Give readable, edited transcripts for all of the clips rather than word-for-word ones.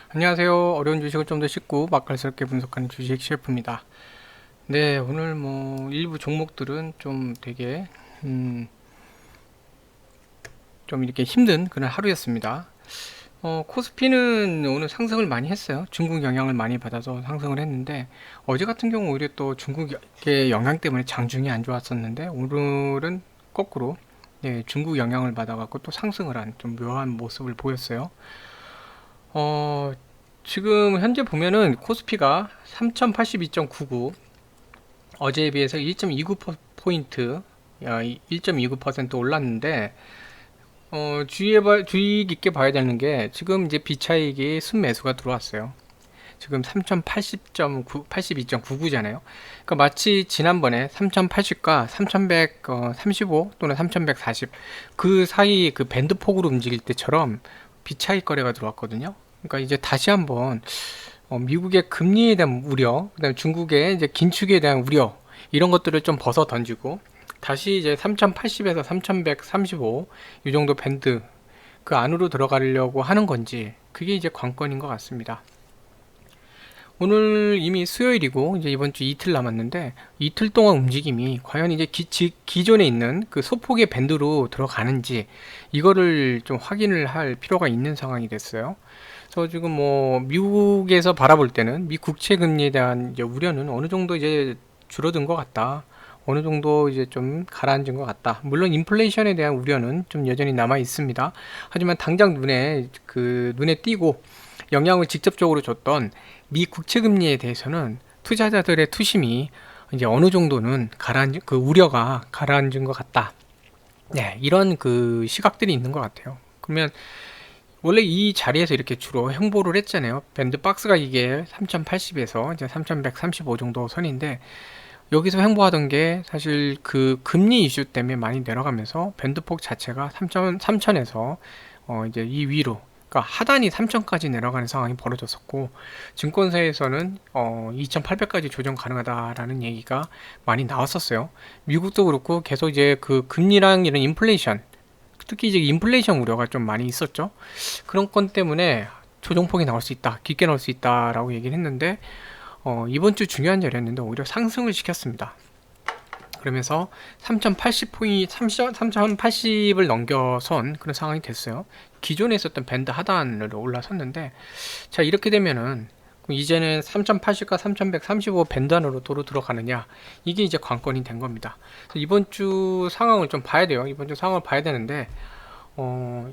안녕하세요. 어려운 주식을 좀 더 쉽고 맛깔스럽게 분석하는 주식 셰프입니다. 네, 오늘 뭐 일부 종목들은 좀 되게 좀 이렇게 힘든 그런 하루였습니다. 코스피는 오늘 상승을 많이 했어요. 중국 영향을 많이 받아서 상승을 했는데 어제 같은 경우 오히려 또 중국의 영향 때문에 장중이 안 좋았었는데 오늘은 거꾸로 네, 중국 영향을 받아갖고 또 상승을 한 좀 묘한 모습을 보였어요. 어, 지금 현재 보면은 코스피가 3082.99 어제에 비해서 1.29포인트 1.29% 올랐는데 주의 깊게 봐야 되는 게 지금 이제 비차익이 순매수가 들어왔어요. 지금 3080.9 82.99잖아요. 그러니까 마치 지난번에 3080과 3135 또는 3140 그 사이 그 밴드 폭으로 움직일 때처럼 비차익 거래가 들어왔거든요. 그러니까 이제 다시 한번 미국의 금리에 대한 우려, 그다음에 중국의 이제 긴축에 대한 우려 이런 것들을 좀 벗어 던지고 다시 이제 3080에서 3135 이 정도 밴드 그 안으로 들어가려고 하는 건지 그게 이제 관건인 것 같습니다. 오늘 이미 수요일이고 이제 이번 주 이틀 남았는데 이틀 동안 움직임이 과연 이제 기존에 있는 그 소폭의 밴드로 들어가는지 이거를 좀 확인을 할 필요가 있는 상황이 됐어요. 그래서 지금 뭐 미국에서 바라볼 때는 미 국채 금리에 대한 이제 우려는 어느 정도 이제 줄어든 것 같다. 어느 정도 이제 좀 가라앉은 것 같다. 물론 인플레이션에 대한 우려는 좀 여전히 남아 있습니다. 하지만 당장 눈에 띄고 영향을 직접적으로 줬던 미 국채 금리에 대해서는 투자자들의 투심이 이제 어느 정도는 그 우려가 가라앉은 것 같다. 네, 이런 그 시각들이 있는 것 같아요. 그러면 원래 이 자리에서 이렇게 주로 행보를 했잖아요. 밴드 박스가 이게 3080에서 이제 3135 정도 선인데 여기서 횡보하던 게 사실 그 금리 이슈 때문에 많이 내려가면서 밴드폭 자체가 3000에서 이제 이 위로 그러니까 하단이 3000까지 내려가는 상황이 벌어졌었고 증권사에서는 2800까지 조정 가능하다라는 얘기가 많이 나왔었어요. 미국도 그렇고 계속 이제 그 금리랑 이런 인플레이션 특히 이제 인플레이션 우려가 좀 많이 있었죠. 그런 건 때문에 조정폭이 나올 수 있다, 깊게 나올 수 있다라고 얘기를 했는데 이번 주 중요한 자리였는데 오히려 상승을 시켰습니다. 그러면서 3080포인트, 3080을 넘겨선 그런 상황이 됐어요. 기존에 있었던 밴드 하단으로 올라섰는데, 자, 이렇게 되면은, 이제는 3080과 3135 밴드 안으로 도로 들어가느냐, 이게 이제 관건이 된 겁니다. 이번 주 상황을 좀 봐야 돼요. 이번 주 상황을 봐야 되는데,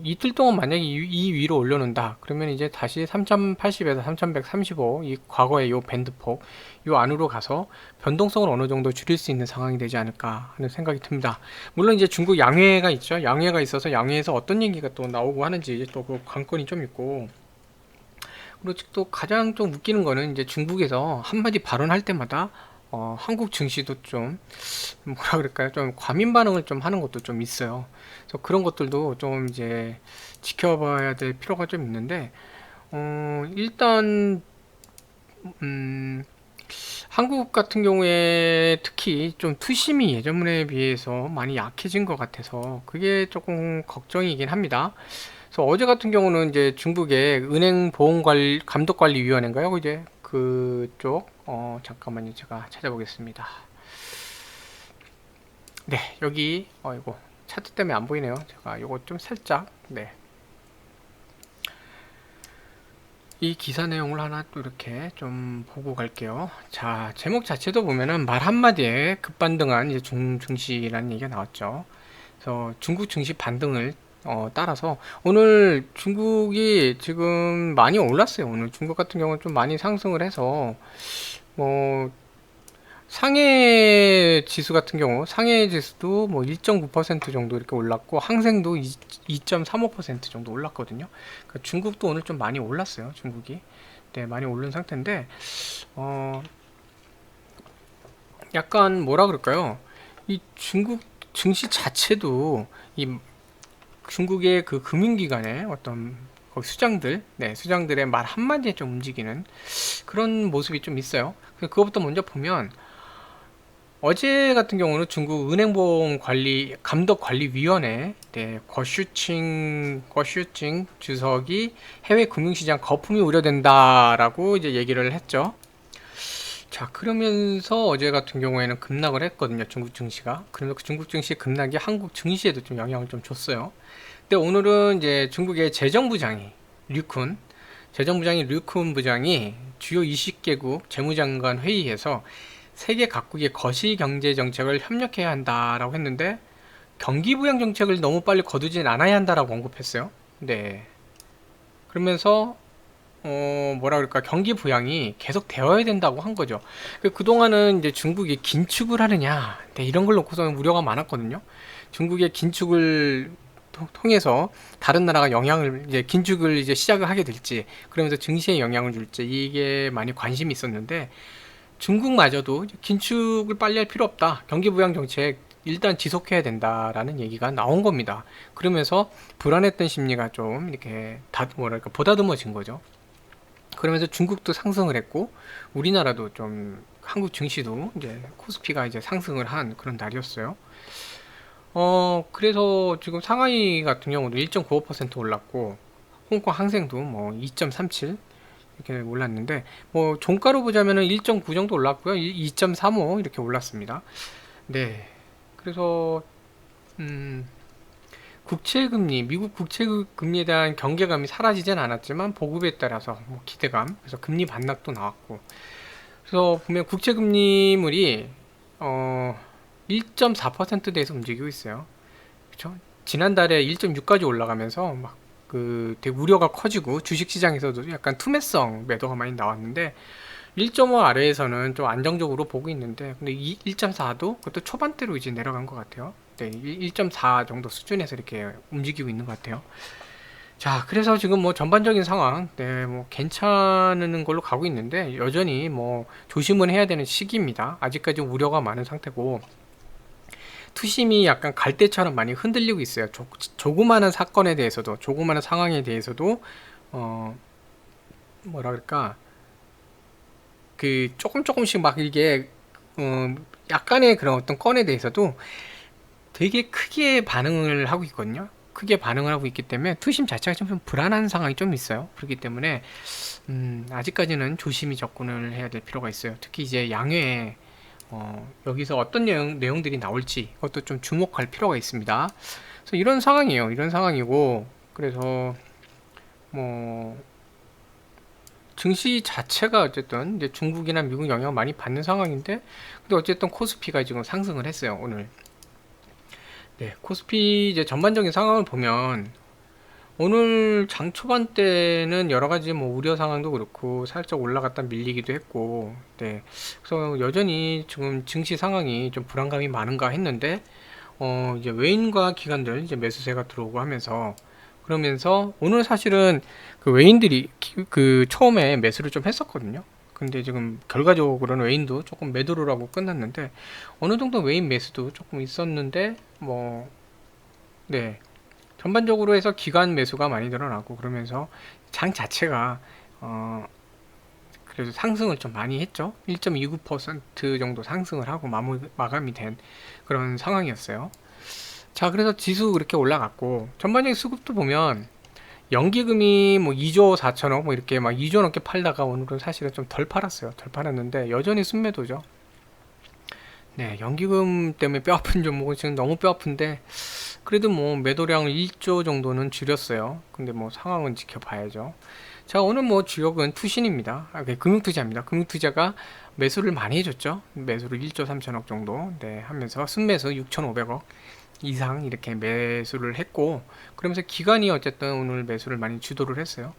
이틀 동안 만약에 이 위로 올려놓는다. 그러면 이제 다시 3080에서 3135, 이 과거의 요 밴드폭, 요 안으로 가서 변동성을 어느 정도 줄일 수 있는 상황이 되지 않을까 하는 생각이 듭니다. 물론 이제 중국 양회가 있죠. 양회가 있어서 양회에서 어떤 얘기가 또 나오고 하는지 또 그 관건이 좀 있고, 그리고 또 가장 좀 웃기는 거는 이제 중국에서 한마디 발언할 때마다 한국 증시도 좀 뭐라 그럴까요? 좀 과민 반응을 좀 하는 것도 좀 있어요. 그래서 그런 것들도 좀 이제 지켜봐야 될 필요가 좀 있는데 일단 음, 한국 같은 경우에 특히 좀 투심이 예전에 비해서 많이 약해진 것 같아서 그게 조금 걱정이긴 합니다. 그래서 어제 같은 경우는 이제 중국의 감독관리위원회인가요? 이제 그쪽 잠깐만요. 제가 찾아보겠습니다. 네, 여기 이거 차트 때문에 안 보이네요. 제가 이거 좀 살짝 이 기사 내용을 하나 또 이렇게 좀 보고 갈게요. 자, 제목 자체도 보면은 말 한마디에 급반등한 이제 증시라는 얘기가 나왔죠. 그래서 중국 증시 반등을 따라서 오늘 중국이 지금 많이 올랐어요. 오늘 중국 같은 경우는 좀 많이 상승을 해서 뭐 상해 지수 같은 경우 상해 지수도 뭐 1.9% 정도 이렇게 올랐고 항생도 2.35% 정도 올랐거든요. 그러니까 중국도 오늘 좀 많이 올랐어요. 중국이 네 많이 오른 상태인데 어 약간 뭐라 그럴까요? 이 중국 증시 자체도 이 중국의 그 금융기관의 어떤 수장들의 말 한마디에 좀 움직이는 그런 모습이 좀 있어요. 그것부터 먼저 보면 어제 같은 경우는 중국 은행보험 관리 감독 관리위원회 거슈칭 주석이 해외 금융시장 거품이 우려된다라고 이제 얘기를 했죠. 자, 그러면서 어제 같은 경우에는 급락을 했거든요. 중국 증시가. 그러면서 그 중국 증시 급락이 한국 증시에도 좀 영향을 좀 줬어요. 근데 오늘은 이제 중국의 류쿤 재정부장이 부장이 주요 20개국 재무장관 회의에서 세계 각국의 거시 경제 정책을 협력해야 한다라고 했는데 경기 부양 정책을 너무 빨리 거두진 않아야 한다라고 언급했어요. 네. 그러면서 뭐라 그럴까 경기 부양이 계속 되어야 된다고 한 거죠. 그동안은 이제 중국이 긴축을 하느냐 이런 걸 놓고서는 우려가 많았거든요. 중국의 긴축을 통해서 다른 나라가 영향을 이제 긴축을 이제 시작을 하게 될지 그러면서 증시에 영향을 줄지 이게 많이 관심이 있었는데 중국마저도 긴축을 빨리 할 필요 없다. 경기 부양 정책 일단 지속해야 된다라는 얘기가 나온 겁니다. 그러면서 불안했던 심리가 좀 이렇게 뭐랄까 보다듬어진 거죠. 그러면서 중국도 상승을 했고 우리나라도 좀 한국 증시도 이제 코스피가 이제 상승을 한 그런 날이었어요. 그래서 지금 상하이 같은 경우도 1.95% 올랐고 홍콩 항생도 뭐 2.37 이렇게 올랐는데 뭐 종가로 보자면은 1.9 정도 올랐고요. 2.35 이렇게 올랐습니다. 네. 그래서 음, 미국 국채금리에 대한 경계감이 사라지진 않았지만 보급에 따라서 뭐 기대감, 그래서 금리 반락도 나왔고, 그래서 보면 국채금리물이 1.4%대에서 움직이고 있어요. 그렇죠? 지난달에 1.6까지 올라가면서 막 되게 우려가 커지고 주식시장에서도 약간 투매성 매도가 많이 나왔는데 1.5 아래에서는 좀 안정적으로 보고 있는데 근데 1.4도 그것도 초반대로 이제 내려간 것 같아요. 네, 1.4 정도 수준에서 이렇게 움직이고 있는 것 같아요. 자, 그래서 지금 뭐 전반적인 상황, 네, 뭐 괜찮은 걸로 가고 있는데 여전히 뭐 조심은 해야 되는 시기입니다. 아직까지 우려가 많은 상태고 투심이 약간 갈대처럼 많이 흔들리고 있어요. 조그마한 사건에 대해서도, 조그마한 상황에 대해서도, 어, 뭐라 그럴까, 조금씩 막 이게, 약간의 그런 어떤 건에 대해서도 되게 크게 반응을 하고 있거든요. 크게 반응을 하고 있기 때문에 투심 자체가 좀 불안한 상황이 좀 있어요. 그렇기 때문에, 아직까지는 조심히 접근을 해야 될 필요가 있어요. 특히 이제 양회에 여기서 어떤 내용들이 나올지 그것도 좀 주목할 필요가 있습니다. 그래서 이런 상황이에요. 이런 상황이고 그래서 뭐 증시 자체가 어쨌든 이제 중국이나 미국 영향을 많이 받는 상황인데 근데 어쨌든 코스피가 지금 상승을 했어요. 오늘. 네, 코스피 이제 전반적인 상황을 보면 오늘 장 초반 때는 여러 가지 뭐 우려 상황도 그렇고 살짝 올라갔다 밀리기도 했고, 네. 그래서 여전히 지금 증시 상황이 좀 불안감이 많은가 했는데, 이제 외인과 기관들 이제 매수세가 들어오고 하면서, 그러면서 오늘 사실은 그 외인들이 그 처음에 매수를 좀 했었거든요. 근데 지금 결과적으로는 외인도 조금 매도를 하고 끝났는데, 어느 정도 외인 매수도 조금 있었는데, 뭐, 네. 전반적으로 해서 기관 매수가 많이 늘어나고 그러면서 장 자체가 어 그래도 상승을 좀 많이 했죠. 1.29% 정도 상승을 하고 마감이 된 그런 상황이었어요. 자, 그래서 지수 그렇게 올라갔고 전반적인 수급도 보면 연기금이 뭐 2조 4천억 뭐 이렇게 막 2조 넘게 팔다가 오늘은 사실은 좀 덜 팔았어요. 덜 팔았는데 여전히 순매도죠. 네, 연기금 때문에 뼈 아픈 종목은 지금 너무 뼈 아픈데 그래도 뭐 매도량을 1조 정도는 줄였어요. 근데 뭐 상황은 지켜봐야죠. 자, 오늘 뭐 주역은 투신입니다. 금융투자입니다. 금융투자가 매수를 많이 해줬죠. 매수를 1조 3천억 정도 네, 하면서 순매수 6,500억 이상 이렇게 매수를 했고 그러면서 기관이 어쨌든 오늘 매수를 많이 주도를 했어요.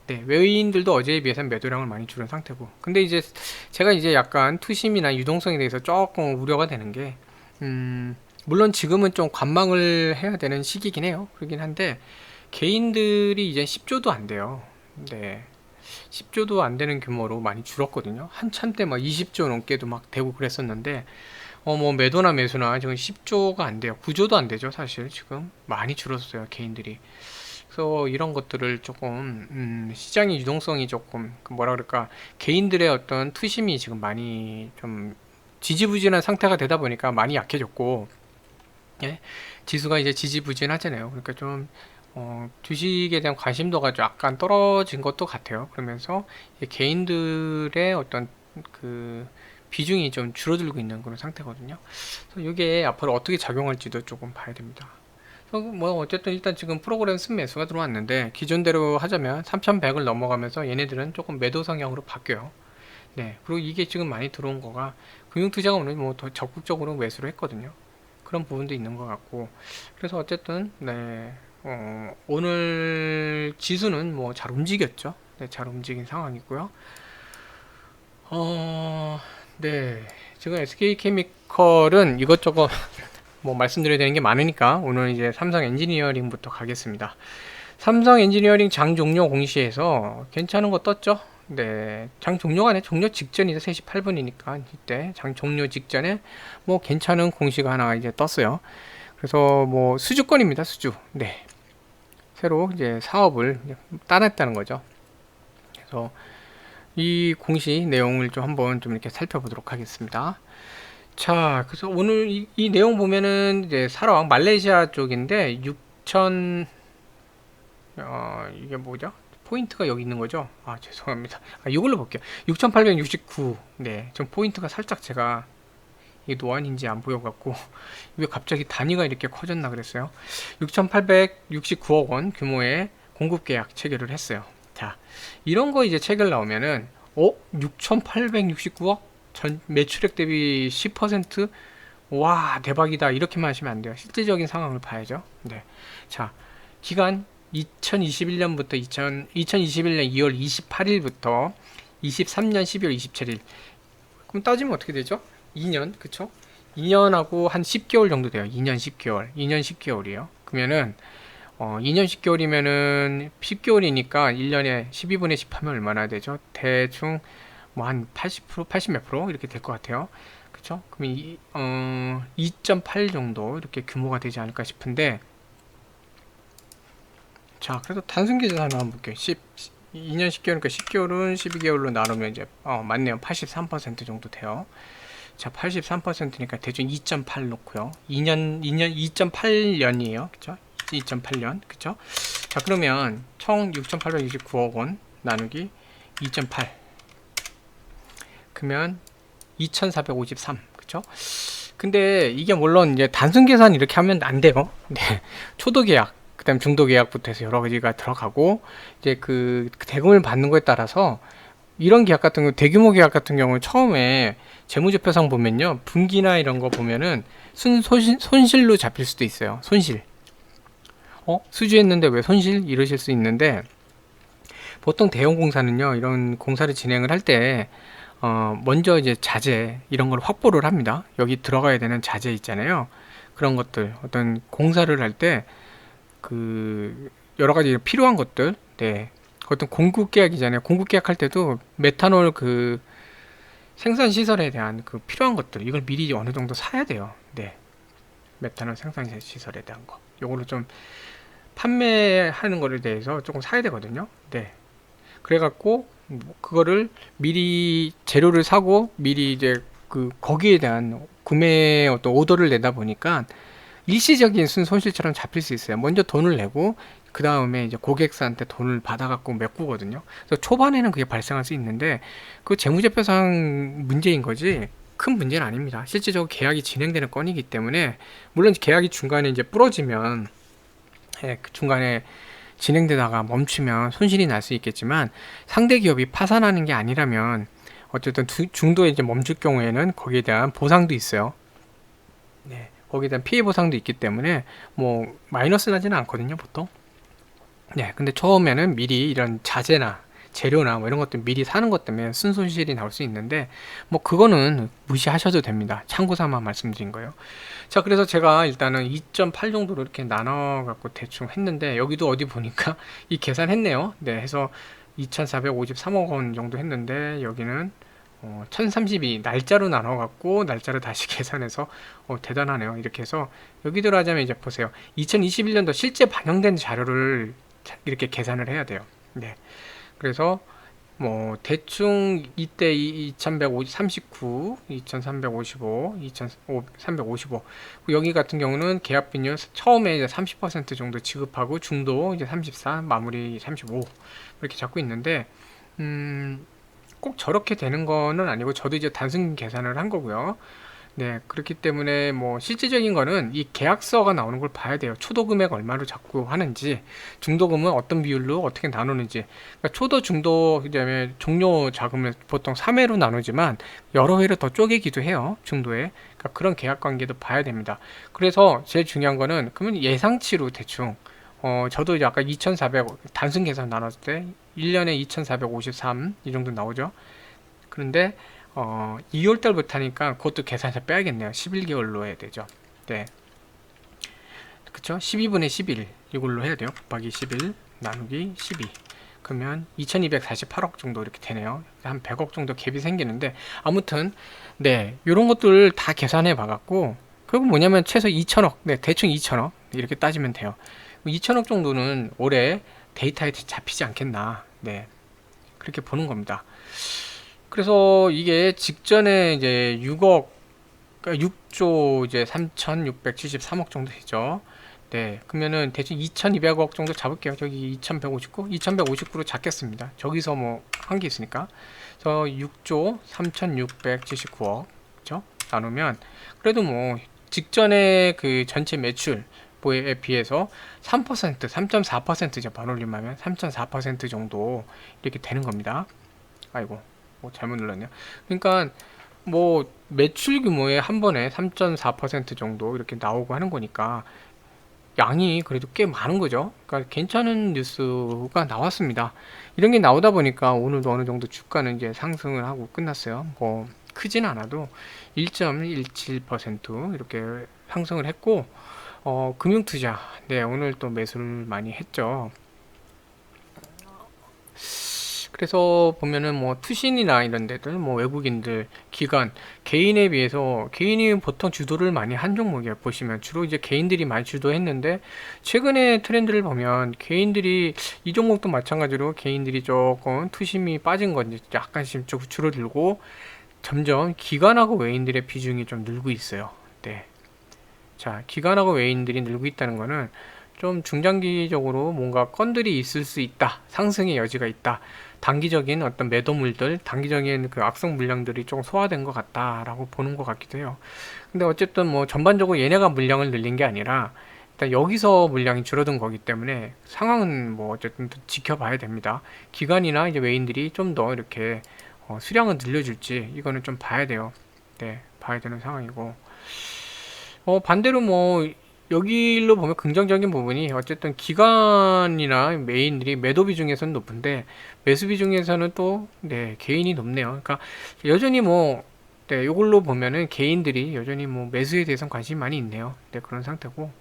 네, 외인들도 어제에 비해서는 매도량을 많이 줄인 상태고. 근데 이제 제가 이제 약간 투심이나 유동성에 대해서 조금 우려가 되는 게, 물론 지금은 좀 관망을 해야 되는 시기긴 해요. 그러긴 한데, 개인들이 이제 10조도 안 돼요. 네. 10조도 안 되는 규모로 많이 줄었거든요. 한참 때 막 20조 넘게도 막 되고 그랬었는데, 뭐 매도나 매수나 지금 10조가 안 돼요. 9조도 안 되죠, 사실 지금. 많이 줄었어요, 개인들이. 그래서 이런 것들을 조금 시장의 유동성이 조금 뭐라 그럴까 개인들의 어떤 투심이 지금 많이 좀 지지부진한 상태가 되다 보니까 많이 약해졌고, 예? 지수가 이제 지지부진하잖아요. 그러니까 좀 주식에 대한 관심도가 좀 약간 떨어진 것도 같아요. 그러면서 개인들의 어떤 그 비중이 좀 줄어들고 있는 그런 상태거든요. 그래서 이게 앞으로 어떻게 작용할지도 조금 봐야 됩니다. 뭐 어쨌든 일단 지금 프로그램 순매수가 들어왔는데 기존대로 하자면 3100을 넘어가면서 얘네들은 조금 매도 성향으로 바뀌어요. 네, 그리고 이게 지금 많이 들어온 거가 금융투자가 오늘 뭐 더 적극적으로 매수를 했거든요. 그런 부분도 있는 것 같고, 그래서 어쨌든 네, 오늘 지수는 뭐 잘 움직였죠. 네, 잘 움직인 상황이고요. 네, 지금 SK케미컬은 이것저것 뭐 말씀드려야 되는 게 많으니까 오늘 이제 삼성 엔지니어링부터 가겠습니다. 삼성 엔지니어링 장 종료 공시에서 괜찮은 거 떴죠? 네, 장 종료가 아니라 종료 직전이죠. 3시 8분이니까 이때 장 종료 직전에 뭐 괜찮은 공시가 하나 이제 떴어요. 그래서 뭐 수주권입니다. 수주. 네, 새로 이제 사업을 따냈다는 거죠. 그래서 이 공시 내용을 좀 한번 좀 이렇게 살펴보도록 하겠습니다. 자, 그래서 오늘 이 내용 보면은 이제 사rawak 말레이시아 쪽인데 6천 이게 뭐죠? 포인트가 여기 있는 거죠? 아, 죄송합니다. 이걸로 볼게요. 6,869. 네, 좀 포인트가 살짝 제가 이게 노안인지 안 보여갖고 왜 갑자기 단위가 이렇게 커졌나 그랬어요. 6,869억 원 규모의 공급 계약 체결을 했어요. 자, 이런 거 이제 체결 나오면은 6,869억 전 매출액 대비 10%? 와, 대박이다. 이렇게만 하시면 안 돼요. 실질적인 상황을 봐야죠. 네. 자, 기간 2021년부터 2021년 2월 28일부터 23년 12월 27일. 그럼 따지면 어떻게 되죠? 2년, 그쵸? 2년하고 한 10개월 정도 돼요. 2년 10개월. 2년 10개월이요. 그러면은 2년 10개월이면은 10개월이니까 1년에 12분의 10 하면 얼마나 되죠? 대충 뭐 한 80%, 80 몇 프로 이렇게 될 것 같아요. 그쵸? 그럼 2.8 정도 이렇게 규모가 되지 않을까 싶은데, 자, 그래도 단순 계산을 한번 볼게요. 2년 10개월이니까 10개월은 12개월로 나누면 이제 맞네요. 83% 정도 돼요. 자, 83%니까 대충 2.8 놓고요. 2년 2.8년이에요. 그쵸? 2.8년. 그쵸? 자, 그러면 총 6,829억 원 나누기 2.8. 그러면 2,453. 그쵸? 근데 이게 물론 이제 단순 계산 이렇게 하면 안 돼요. 네. 초도 계약, 그다음 중도 계약부터 해서 여러 가지가 들어가고 이제 그 대금을 받는 거에 따라서 이런 계약 같은 경우, 대규모 계약 같은 경우는 처음에 재무제표상 보면요, 분기나 이런 거 보면은 손실로 잡힐 수도 있어요. 손실. 수주했는데 왜 손실? 이러실 수 있는데, 보통 대형 공사는요, 이런 공사를 진행을 할 때, 먼저 이제 자재, 이런 걸 확보를 합니다. 여기 들어가야 되는 자재 있잖아요. 그런 것들, 어떤 공사를 할 때, 여러 가지 필요한 것들, 네. 어떤 공급 계약이잖아요. 공급 계약할 때도 메탄올 생산 시설에 대한 필요한 것들, 이걸 미리 어느 정도 사야 돼요. 네. 메탄올 생산 시설에 대한 거. 요거를 좀 판매하는 거에 대해서 조금 사야 되거든요. 네. 그래갖고 그거를 미리 재료를 사고 미리 이제 거기에 대한 구매 어떤 오더를 내다 보니까 일시적인 손실처럼 잡힐 수 있어요. 먼저 돈을 내고 그 다음에 이제 고객사한테 돈을 받아갖고 메꾸거든요. 그래서 초반에는 그게 발생할 수 있는데 그 재무제표상 문제인 거지 큰 문제는 아닙니다. 실질적으로 계약이 진행되는 건이기 때문에, 물론 계약이 중간에 이제 부러지면 그 중간에 진행되다가 멈추면 손실이 날 수 있겠지만, 상대 기업이 파산하는 게 아니라면 어쨌든 중도에 이제 멈출 경우에는 거기에 대한 보상도 있어요. 네, 거기에 대한 피해 보상도 있기 때문에 뭐 마이너스 나지는 않거든요, 보통. 네, 근데 처음에는 미리 이런 자재나 재료나 뭐 이런 것들 미리 사는 것 때문에 순손실이 나올 수 있는데, 뭐 그거는 무시하셔도 됩니다. 참고 삼아 말씀드린 거예요. 자, 그래서 제가 일단은 2.8 정도로 이렇게 나눠 갖고 대충 했는데, 여기도 어디 보니까 이 계산했네요. 네, 해서 2,453억 원 정도 했는데, 여기는 1032 날짜로 나눠 갖고 날짜를 다시 계산해서 대단하네요. 이렇게 해서 여기 들어가자면 이제 보세요. 2021년도 실제 반영된 자료를 이렇게 계산을 해야 돼요. 네. 그래서 뭐 대충 이때 2139, 2355, 2355 여기 같은 경우는 계약 비율 처음에 이제 30% 정도 지급하고 중도 이제 34, 마무리 35 이렇게 잡고 있는데 꼭 저렇게 되는 거는 아니고 저도 이제 단순 계산을 한 거고요. 네, 그렇기 때문에 뭐 실질적인 거는 이 계약서가 나오는 걸 봐야 돼요. 초도 금액 얼마로 잡고 하는지, 중도금은 어떤 비율로 어떻게 나누는지. 그러니까 초도, 중도, 그다음에 종료 자금을 보통 3회로 나누지만 여러 회로 더 쪼개기도 해요. 중도에. 그러니까 그런 계약 관계도 봐야 됩니다. 그래서 제일 중요한 거는 그러면 예상치로 대충 저도 이제 아까 2400 단순 계산 나눴을 때 1년에 2453 이 정도 나오죠. 그런데 2월 달부터 하니까 그것도 계산해서 빼야겠네요. 11개월로 해야 되죠. 네. 그쵸? 12분의 11 이걸로 해야 돼요. 곱하기 11 나누기 12 그러면 2248억 정도 이렇게 되네요. 한 100억 정도 갭이 생기는데 아무튼 네, 요런 것들 다 계산해 봐갖고 결국 뭐냐면 최소 2천억 네, 대충 2천억 이렇게 따지면 돼요. 2천억 정도는 올해 데이터에 잡히지 않겠나. 네. 그렇게 보는 겁니다. 그래서 이게 직전에 이제 6억, 그러니까 6조 이제 3,673억 정도 되죠. 네, 그러면은 대충 2,200억 정도 잡을게요. 저기 2,159, 2,159로 잡겠습니다. 저기서 뭐 한 게 있으니까. 그래서 6조 3,679억, 그죠? 나누면 그래도 뭐 직전에 그 전체 매출 에 비해서 3%, 3.4%죠. 반올림하면 3.4% 정도 이렇게 되는 겁니다. 아이고. 뭐 잘못 눌렀네요. 그러니까 뭐 매출 규모의 한 번에 3.4% 정도 이렇게 나오고 하는 거니까 양이 그래도 꽤 많은 거죠. 그러니까 괜찮은 뉴스가 나왔습니다. 이런 게 나오다 보니까 오늘도 어느 정도 주가는 이제 상승을 하고 끝났어요. 뭐 크진 않아도 1.17% 이렇게 상승을 했고 금융투자 네 오늘 또 매수를 많이 했죠. 그래서 보면은 뭐 투신이나 이런 데들 뭐 외국인들 기관 개인에 비해서 개인이 보통 주도를 많이 한 종목이에요. 보시면 주로 이제 개인들이 많이 주도했는데 최근에 트렌드를 보면 개인들이 이 종목도 마찬가지로 개인들이 조금 투심이 빠진 건지 약간씩 좀 줄어들고 점점 기관하고 외인들의 비중이 좀 늘고 있어요. 네. 자, 기관하고 외인들이 늘고 있다는 거는 좀 중장기적으로 뭔가 건들이 있을 수 있다. 상승의 여지가 있다. 단기적인 어떤 매도물들, 단기적인 그 악성 물량들이 좀 소화된 것 같다라고 보는 것 같기도 해요. 근데 어쨌든 뭐 전반적으로 얘네가 물량을 늘린 게 아니라 일단 여기서 물량이 줄어든 거기 때문에 상황은 뭐 어쨌든 지켜봐야 됩니다. 기관이나 이제 외인들이 좀 더 이렇게 수량을 늘려줄지 이거는 좀 봐야 돼요. 네, 봐야 되는 상황이고. 반대로 뭐 여기로 보면 긍정적인 부분이 어쨌든 기관이나 메인들이 매도 비중에서는 높은데 매수 비중에서는 또 네, 개인이 높네요. 그러니까 여전히 뭐 네, 이걸로 보면은 개인들이 여전히 뭐 매수에 대해서는 관심이 많이 있네요. 네, 그런 상태고.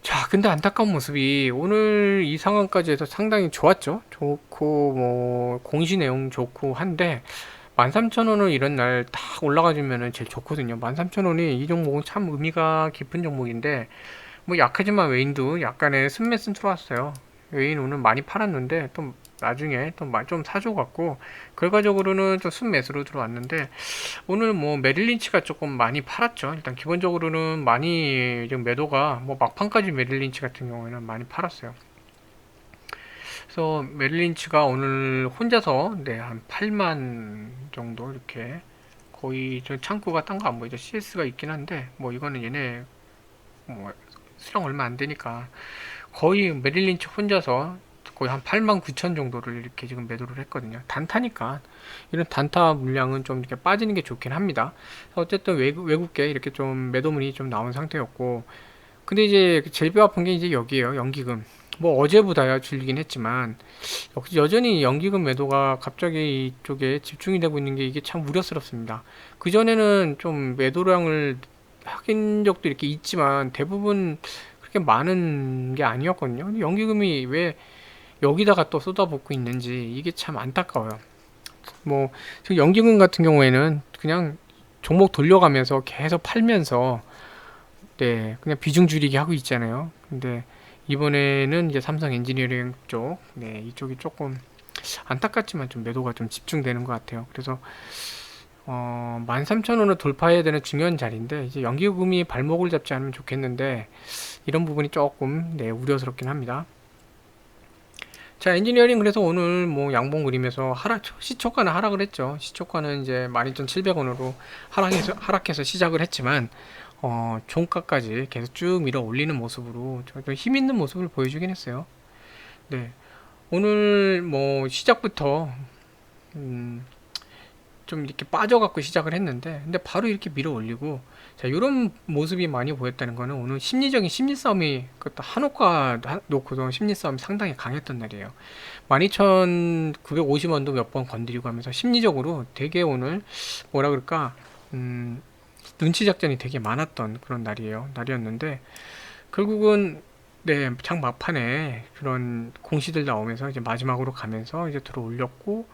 자, 근데 안타까운 모습이 오늘 이 상황까지 해서 상당히 좋았죠. 좋고 뭐 공시 내용 좋고 한데 13,000원을 이런 날 딱 올라가주면은 제일 좋거든요. 13,000원이 이 종목은 참 의미가 깊은 종목인데, 뭐 약하지만 외인도 약간의 순매수 들어왔어요. 외인 오늘 많이 팔았는데, 또 나중에 또 좀 사줘갖고, 결과적으로는 좀 순매수로 들어왔는데, 오늘 뭐 메릴린치가 조금 많이 팔았죠. 일단 기본적으로는 많이 지금 매도가, 뭐 막판까지 메릴린치 같은 경우에는 많이 팔았어요. 그래서 메릴린치가 오늘 혼자서 네, 한 8만 정도 이렇게 거의 저 창구가 딴 거 안 보이죠. CS가 있긴 한데 뭐 이거는 얘네 뭐 수량 얼마 안 되니까 거의 메릴린치 혼자서 거의 한 8만 9천 정도를 이렇게 지금 매도를 했거든요. 단타니까 이런 단타 물량은 좀 이렇게 빠지는 게 좋긴 합니다. 어쨌든 외국계 이렇게 좀 매도물이 좀 나온 상태였고 근데 이제 제일 뼈 아픈 게 이제 여기에요. 연기금. 뭐 어제보다야 줄긴 했지만 역시 여전히 연기금 매도가 갑자기 이쪽에 집중이 되고 있는 게 이게 참 우려스럽습니다. 그전에는 좀 매도량을 확인 적도 이렇게 있지만 대부분 그렇게 많은 게 아니었거든요. 연기금이 왜 여기다가 또 쏟아붓고 있는지 이게 참 안타까워요. 뭐 지금 연기금 같은 경우에는 그냥 종목 돌려가면서 계속 팔면서 네, 그냥 비중 줄이기 하고 있잖아요. 근데 이번에는 이제 삼성 엔지니어링 쪽, 네, 이쪽이 조금 안타깝지만 좀 매도가 좀 집중되는 것 같아요. 그래서 13,000원을 돌파해야 되는 중요한 자리인데 이제 연기금이 발목을 잡지 않으면 좋겠는데 이런 부분이 조금 우려스럽긴 합니다. 자, 엔지니어링 그래서 오늘 뭐 양봉 그림에서 시초가는 하락을 했죠. 시초가는 이제 12,700원으로 하락해서 시작을 했지만 종가까지 계속 쭉 밀어 올리는 모습으로 좀 힘 있는 모습을 보여주긴 했어요. 네, 오늘 뭐 시작부터 좀 이렇게 빠져갖고 시작을 했는데 근데 바로 이렇게 밀어 올리고 자, 이런 모습이 많이 보였다는 거는 오늘 심리적인 심리 싸움이 그것도 한호가 놓고도 심리 싸움이 상당히 강했던 날이에요. 12,950원도 몇 번 건드리고 하면서 심리적으로 되게 오늘 뭐라 그럴까 눈치 작전이 되게 많았던 그런 날이었는데 결국은 장 막판에 그런 공시들 나오면서 이제 마지막으로 가면서 이제 들어 올렸고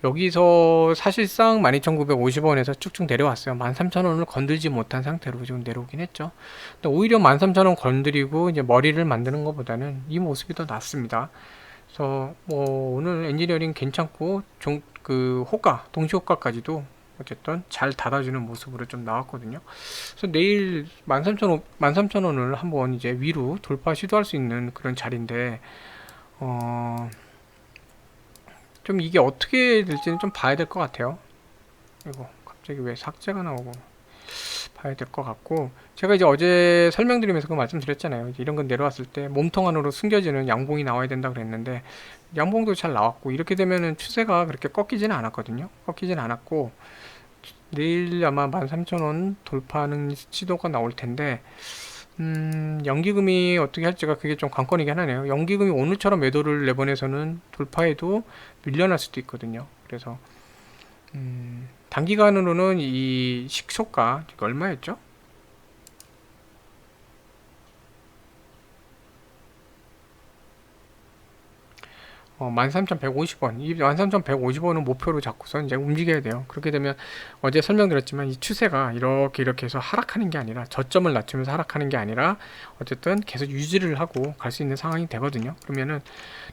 여기서 사실상 12,950원에서 쭉쭉 내려왔어요. 13,000원을 건들지 못한 상태로 지금 내려오긴 했죠. 근데 오히려 13,000원 건드리고 이제 머리를 만드는 것보다는 이 모습이 더 낫습니다. 그래서 뭐 오늘 엔지니어링 괜찮고 호가, 동시 호가까지도 어쨌든 잘 닫아주는 모습으로 좀 나왔거든요. 그래서 내일 13,000원을 한번 이제 위로 돌파 시도할 수 있는 그런 자리인데 좀 이게 어떻게 될지는 좀 봐야 될 것 같아요. 이거 갑자기 왜 삭제가 나오고 봐야 될 것 같고 제가 이제 어제 설명드리면서 그 말씀드렸잖아요. 이제 이런 건 내려왔을 때 몸통 안으로 숨겨지는 양봉이 나와야 된다 그랬는데 양봉도 잘 나왔고 이렇게 되면은 추세가 그렇게 꺾이지는 않았거든요. 꺾이지는 않았고 내일 아마 13,000원 돌파하는 시도가 나올 텐데 연기금이 어떻게 할지가 그게 좀 관건이긴 하네요. 연기금이 오늘처럼 매도를 내보내서는 돌파해도 밀려날 수도 있거든요. 그래서 단기간으로는 이 시초가 얼마였죠? 13,150원. 이 13,150원은 목표로 잡고서 이제 움직여야 돼요. 그렇게 되면 어제 설명드렸지만 이 추세가 이렇게 해서 하락하는 게 아니라 저점을 낮추면서 하락하는 게 아니라 어쨌든 계속 유지를 하고 갈 수 있는 상황이 되거든요. 그러면은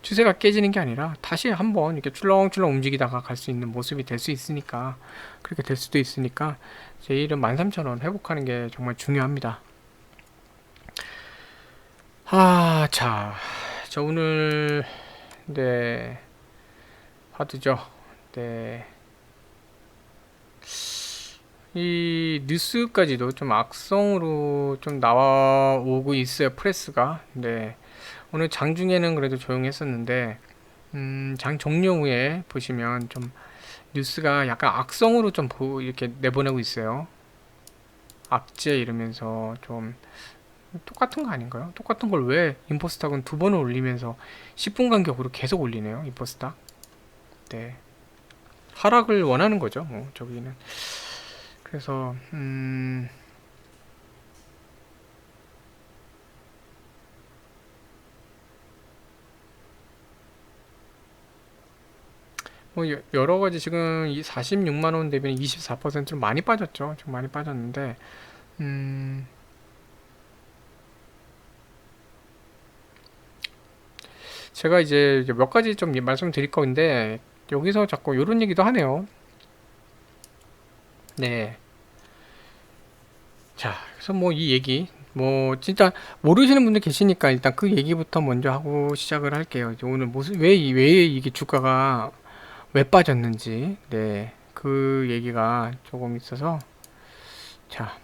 추세가 깨지는 게 아니라 다시 한번 이렇게 출렁출렁 움직이다가 갈 수 있는 모습이 될 수 있으니까 그렇게 될 수도 있으니까 제일은 13,000원 회복하는 게 정말 중요합니다. 자, 저 오늘 하드죠. 이 뉴스까지도 좀 악성으로 좀 나와오고 있어요. 프레스가. 오늘 장중에는 그래도 조용했었는데 장 종료 후에 보시면 좀 뉴스가 약간 악성으로 좀 이렇게 내보내고 있어요. 악재 이러면서 좀 똑같은 거 아닌가요? 똑같은 걸 왜 인포스탁은 두 번을 올리면서 10분 간격으로 계속 올리네요. 인포스탁. 하락을 원하는 거죠. 뭐 저기는. 그래서 뭐 여러 가지 지금 이 46만 원 대비는 24%로 많이 빠졌죠. 좀 많이 빠졌는데 제가 이제 몇 가지 좀 말씀드릴 건데 여기서 자꾸 이런 얘기도 하네요. 자, 그래서 뭐 이 얘기 뭐 진짜 모르시는 분들 계시니까 일단 그 얘기부터 먼저 하고 시작을 할게요. 이제 오늘 왜 이게 주가가 왜 빠졌는지 그 얘기가 조금 있어서 자,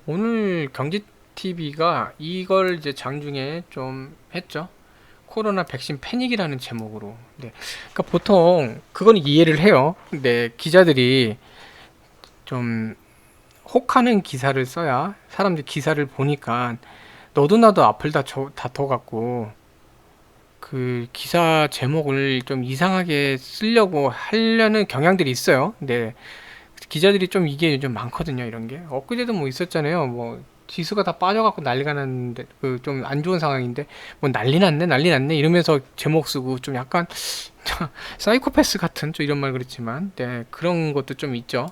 오늘 경제TV가 이걸 이제 장중에 좀 했죠. 코로나 백신 패닉이라는 제목으로. 그러니까 보통 그건 이해를 해요. 기자들이 좀 혹하는 기사를 써야 사람들이 기사를 보니까 너도 나도 앞을 다퉈갖고 그 기사 제목을 좀 이상하게 쓰려고 하려는 경향들이 있어요. 근데 기자들이 좀 이게 좀 많거든요. 이런 게 엊그제도 뭐 있었잖아요. 뭐 지수가 다 빠져갖고 난리가 났는데 그 좀 안 좋은 상황인데 뭐 난리 났네 이러면서 제목 쓰고 좀 약간 사이코패스 같은 좀 이런 말 그렇지만 그런 것도 좀 있죠.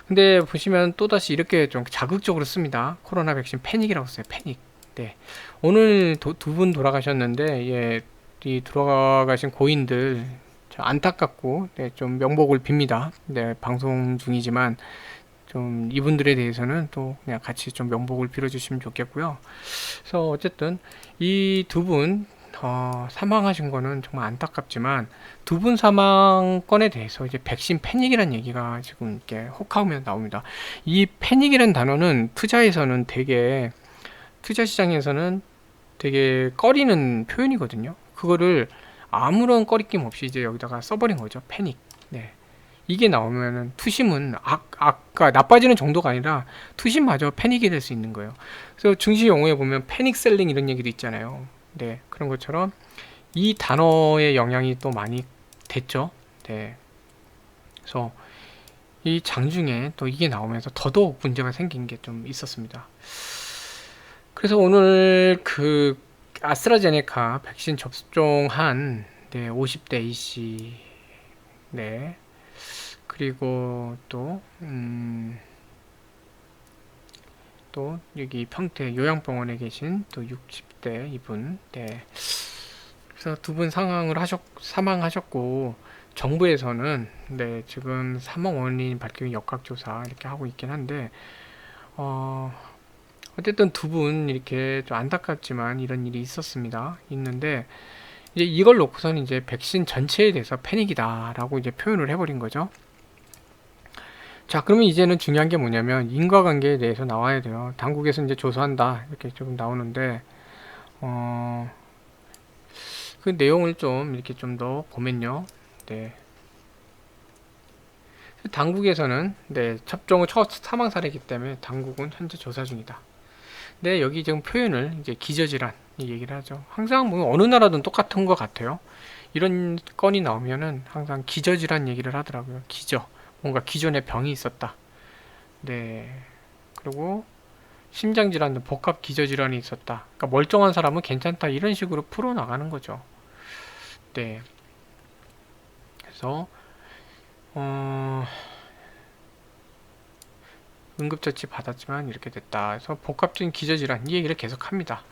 근데 보시면 또다시 이렇게 좀 자극적으로 씁니다. 코로나 백신 패닉이라고 써요. 패닉. 오늘 두 분 돌아가셨는데 이 돌아가신 고인들 안타깝고, 네, 좀 명복을 빕니다. 네, 방송 중이지만 좀 이분들에 대해서는 또 그냥 같이 좀 명복을 빌어주시면 좋겠고요. 그래서 어쨌든 이 두 분 사망하신 거는 정말 안타깝지만, 두 분 사망 건에 대해서 이제 백신 패닉이라는 얘기가 지금 이렇게 혹하면 나옵니다. 이 패닉이라는 단어는 투자 시장에서는 되게 꺼리는 표현이거든요. 그거를 아무런 꺼리낌 없이 이제 여기다가 써버린 거죠. 패닉. 네. 이게 나오면은 투심은 그러니까 나빠지는 정도가 아니라 투심마저 패닉이 될 수 있는 거예요. 그래서 증시 용어에 보면 패닉 셀링 이런 얘기도 있잖아요. 네, 그런 것처럼 이 단어의 영향이 또 많이 됐죠. 네. 그래서 이 장중에 또 이게 나오면서 더더욱 문제가 생긴 게 좀 있었습니다. 그래서 오늘 그 아스트라제네카 백신 접종한, 네, 50대 A씨, 네, 그리고 또 여기 평택 요양병원에 계신 또 60대 이분, 네, 그래서 두 분 사망하셨고, 정부에서는, 네, 지금 사망 원인 밝히기 역학조사 이렇게 하고 있긴 한데, 어, 어쨌든 두 분 이렇게 좀 안타깝지만 이런 일이 있는데, 이제 이걸 놓고서는 이제 백신 전체에 대해서 패닉이다라고 이제 표현을 해버린 거죠. 자, 그러면 이제는 중요한 게 뭐냐면 인과관계에 대해서 나와야 돼요. 당국에서 이제 조사한다 이렇게 좀 나오는데, 어, 그 내용을 좀 이렇게 좀 더 보면요. 네. 당국에서는, 네, 접종은 첫 사망 사례이기 때문에 당국은 현재 조사 중이다. 네, 여기 지금 표현을 이제 기저질환 이 얘기를 하죠. 항상 뭐 어느 나라든 똑같은 것 같아요. 이런 건이 나오면은 항상 기저질환 얘기를 하더라고요. 뭔가 기존에 병이 있었다. 네. 그리고 심장질환, 복합 기저질환이 있었다. 그러니까 멀쩡한 사람은 괜찮다. 이런 식으로 풀어나가는 거죠. 네. 그래서 응급처치 받았지만 이렇게 됐다. 그래서 복합적인 기저질환 이 얘기를 계속 합니다.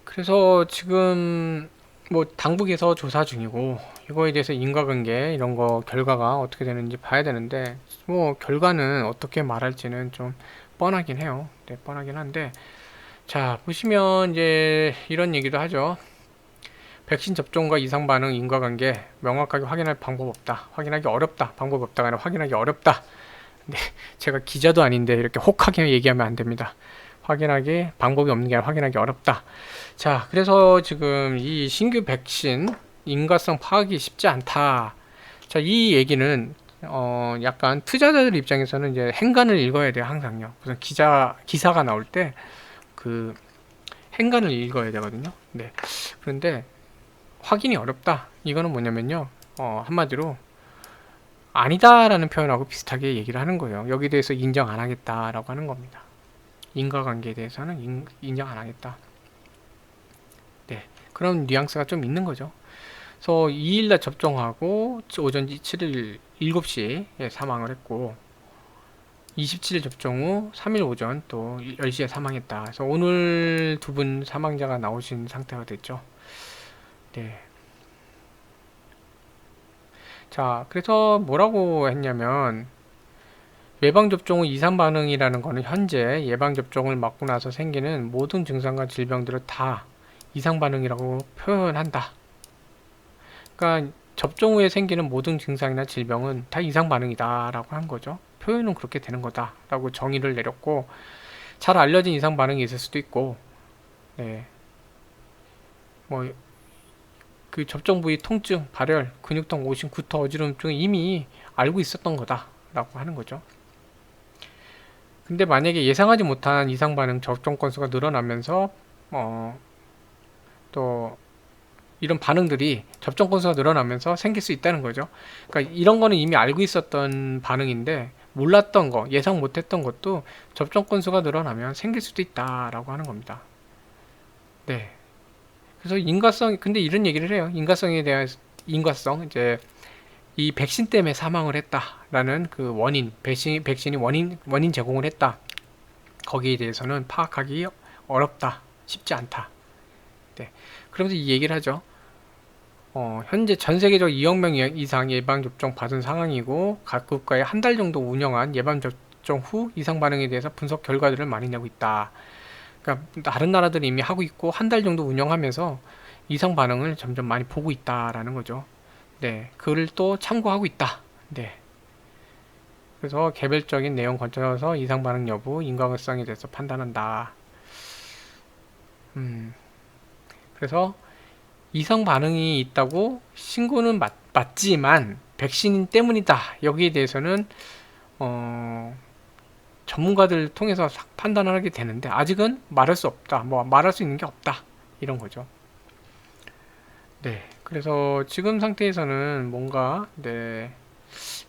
그래서 지금 뭐 당국에서 조사 중이고, 이거에 대해서 인과관계 이런 거 결과가 어떻게 되는지 봐야 되는데, 뭐 결과는 어떻게 말할지는 좀 뻔하긴 해요. 네, 뻔하긴 한데, 자, 보시면 이제 이런 얘기도 하죠. 백신 접종과 이상 반응 인과관계 명확하게 확인할 방법 없다. 확인하기 어렵다. 방법 없다가 아니라 확인하기 어렵다. 네, 제가 기자도 아닌데 이렇게 혹하게 얘기하면 안 됩니다. 확인하기 방법이 없는 게 아니라 확인하기 어렵다. 자, 그래서 지금 이 신규 백신 인과성 파악이 쉽지 않다. 자, 이 얘기는 약간 투자자들 입장에서는 이제 행간을 읽어야 돼요. 항상요. 무슨 기사가 나올 때 그 행간을 읽어야 되거든요. 네. 그런데 확인이 어렵다. 이거는 뭐냐면요. 한마디로 아니다라는 표현하고 비슷하게 얘기를 하는 거예요. 여기 대해서 인정 안 하겠다라고 하는 겁니다. 인과관계에 대해서는 인정 안 하겠다. 네, 그런 뉘앙스가 좀 있는 거죠. 그래서 2일날 접종하고 오전 7일 7시에 사망을 했고, 27일 접종 후 3일 오전 또 10시에 사망했다. 그래서 오늘 두 분 사망자가 나오신 상태가 됐죠. 네. 자, 그래서 뭐라고 했냐면, 예방접종 후 이상 반응이라는 거는 현재 예방접종을 맞고 나서 생기는 모든 증상과 질병들을 다 이상 반응이라고 표현한다. 그러니까 접종 후에 생기는 모든 증상이나 질병은 다 이상 반응이다 라고 한 거죠. 표현은 그렇게 되는 거다 라고 정의를 내렸고, 잘 알려진 이상 반응이 있을 수도 있고, 네, 뭐 그 접종 부위 통증, 발열, 근육통, 오심, 구토, 어지럼증은 이미 알고 있었던 거다 라고 하는 거죠. 근데 만약에 예상하지 못한 이상 반응 접종 건수가 늘어나면서 또 이런 반응들이 접종 건수가 늘어나면서 생길 수 있다는 거죠. 그러니까 이런 거는 이미 알고 있었던 반응인데, 몰랐던 거, 예상 못했던 것도 접종 건수가 늘어나면 생길 수도 있다라고 하는 겁니다. 네. 그래서 근데 이런 얘기를 해요. 인과성에 대한 인과성, 이제 이 백신 때문에 사망을 했다라는 그 백신이 원인 제공을 했다. 거기에 대해서는 파악하기 어렵다. 쉽지 않다. 네. 그러면서 이 얘기를 하죠. 현재 전 세계적 2억 명 이상 예방접종 받은 상황이고 각 국가에 한 달 정도 운영한 예방접종 후 이상 반응에 대해서 분석 결과들을 많이 내고 있다. 그러니까 다른 나라들이 이미 하고 있고 한 달 정도 운영하면서 이상 반응을 점점 많이 보고 있다라는 거죠. 네, 그걸 또 참고하고 있다. 네. 그래서 개별적인 내용 거쳐서 이상 반응 여부, 인과성에 대해서 판단한다. 그래서 이상 반응이 있다고 신고는 맞지만 백신 때문이다. 여기에 대해서는 전문가들 통해서 판단을 하게 되는데 아직은 말할 수 없다. 뭐 말할 수 있는 게 없다. 이런 거죠. 네. 그래서 지금 상태에서는 뭔가 네,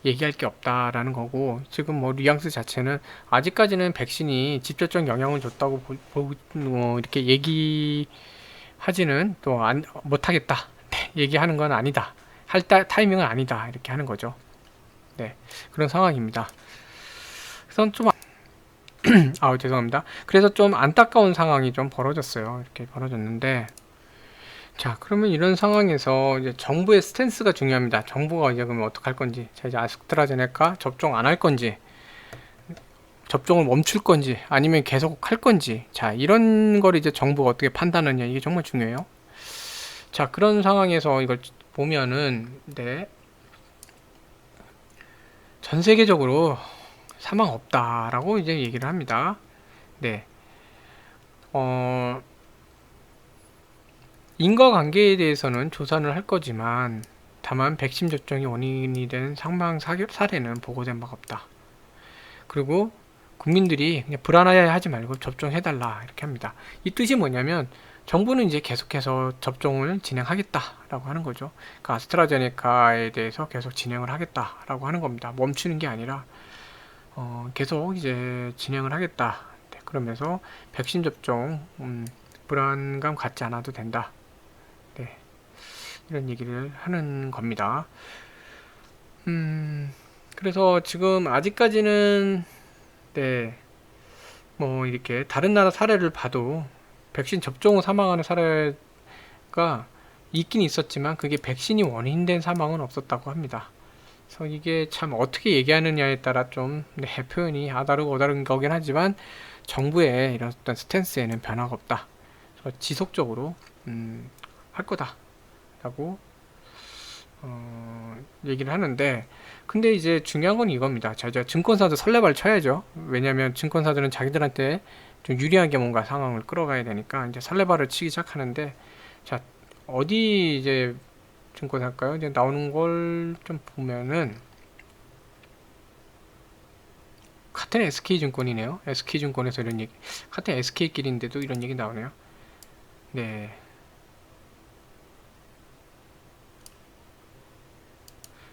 얘기할 게 없다라는 거고 지금 뭐 뉘앙스 자체는 아직까지는 백신이 직접적 영향을 줬다고 이렇게 얘기하지는 또 못하겠다. 네, 얘기하는 건 아니다. 할 타이밍은 아니다. 이렇게 하는 거죠. 네, 그런 상황입니다. 그래서 좀 죄송합니다. 그래서 좀 안타까운 상황이 좀 벌어졌어요. 이렇게 벌어졌는데 자, 그러면 이런 상황에서 이제 정부의 스탠스가 중요합니다. 정부가 이제 그러면 어떻게 할 건지, 자, 이제 아스트라제네카 접종 안 할 건지, 접종을 멈출 건지, 아니면 계속 할 건지, 자, 이런 걸 이제 정부가 어떻게 판단하느냐, 이게 정말 중요해요. 자, 그런 상황에서 이걸 보면은, 네, 전 세계적으로 사망 없다라고 이제 얘기를 합니다. 네, 인과관계에 대해서는 조사를 할 거지만 다만 백신 접종이 원인이 된 사망 사례는 보고된 바가 없다. 그리고 국민들이 그냥 불안해하지 말고 접종해달라 이렇게 합니다. 이 뜻이 뭐냐면 정부는 이제 계속해서 접종을 진행하겠다라고 하는 거죠. 그러니까 아스트라제네카에 대해서 계속 진행을 하겠다라고 하는 겁니다. 멈추는 게 아니라 계속 이제 진행을 하겠다. 네, 그러면서 백신 접종 불안감 갖지 않아도 된다. 네, 이런 얘기를 하는 겁니다. 그래서 지금 아직까지는 네, 뭐 이렇게 다른 나라 사례를 봐도 백신 접종 후 사망하는 사례가 있긴 있었지만 그게 백신이 원인된 사망은 없었다고 합니다. 그래서 이게 참 어떻게 얘기하느냐에 따라 좀 네, 표현이 아다르고 어다른 거긴 하지만 정부의 이런 어떤 스탠스에는 변화가 없다. 그래서 지속적으로 할 거다라고 얘기를 하는데 근데 이제 중요한 건 이겁니다. 자, 이제 증권사도 설레발 쳐야죠. 왜냐하면 증권사들은 자기들한테 좀 유리하게 뭔가 상황을 끌어가야 되니까 이제 설레발을 치기 시작하는데 자, 어디 이제 증권사일까요? 이제 나오는 걸 좀 보면은 같은 SK증권이네요. SK증권에서 이런 얘기, 같은 SK끼리인데도 이런 얘기 나오네요. 네.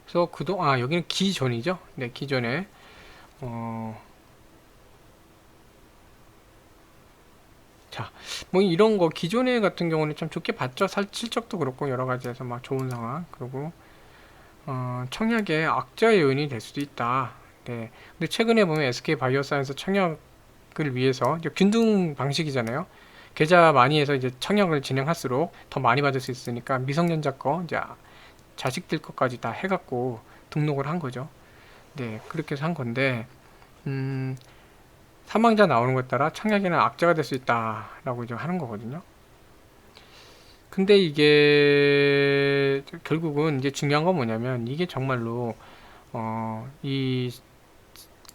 그래서 여기는 기존이죠. 네, 기존에 자, 뭐 이런 거 기존에 같은 경우는 참 좋게 봤죠. 실적도 그렇고 여러 가지에서 막 좋은 상황. 그리고 청약의 악재 요인이 될 수도 있다. 네. 근데 최근에 보면 SK 바이오사이언스 청약을 위해서 이제 균등 방식이잖아요. 계좌 많이 해서 이제 청약을 진행할수록 더 많이 받을 수 있으니까 미성년자 거 이제 자식들 것까지 다 해갖고 등록을 한 거죠. 네, 그렇게 해서 한 건데, 사망자 나오는 것에 따라 청약에는 악재가 될 수 있다라고 이제 하는 거거든요. 근데 이게 결국은 이제 중요한 건 뭐냐면 이게 정말로 이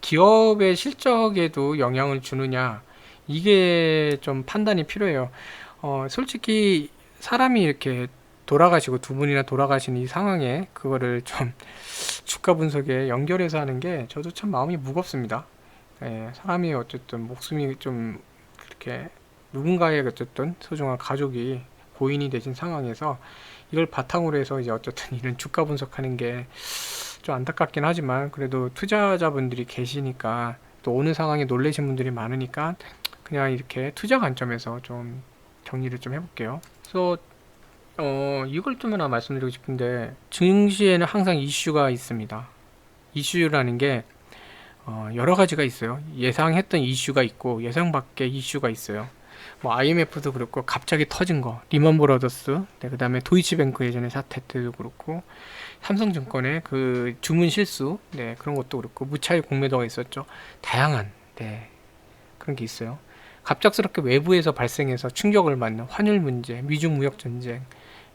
기업의 실적에도 영향을 주느냐 이게 좀 판단이 필요해요. 솔직히 사람이 이렇게 돌아가시고 두 분이나 돌아가신 이 상황에 그거를 좀 주가 분석에 연결해서 하는 게 저도 참 마음이 무겁습니다. 예, 사람이 어쨌든 목숨이 좀 그렇게 누군가의 어쨌든 소중한 가족이 고인이 되신 상황에서 이걸 바탕으로 해서 이제 어쨌든 이런 주가 분석하는 게 좀 안타깝긴 하지만 그래도 투자자분들이 계시니까 또 오는 상황에 놀라신 분들이 많으니까 그냥 이렇게 투자 관점에서 좀 정리를 좀 해볼게요. 그래서 이걸 좀 하나 말씀드리고 싶은데 증시에는 항상 이슈가 있습니다. 이슈라는 게 여러 가지가 있어요. 예상했던 이슈가 있고 예상 밖의 이슈가 있어요. 뭐 IMF도 그렇고 갑자기 터진 거, 리먼 브러더스, 네, 그다음에 도이치뱅크 예전에 사태 때도 그렇고, 삼성증권의 그 주문 실수, 네, 그런 것도 그렇고, 무차익 공매도가 있었죠. 다양한, 네, 그런 게 있어요. 갑작스럽게 외부에서 발생해서 충격을 받는 환율 문제, 미중 무역 전쟁,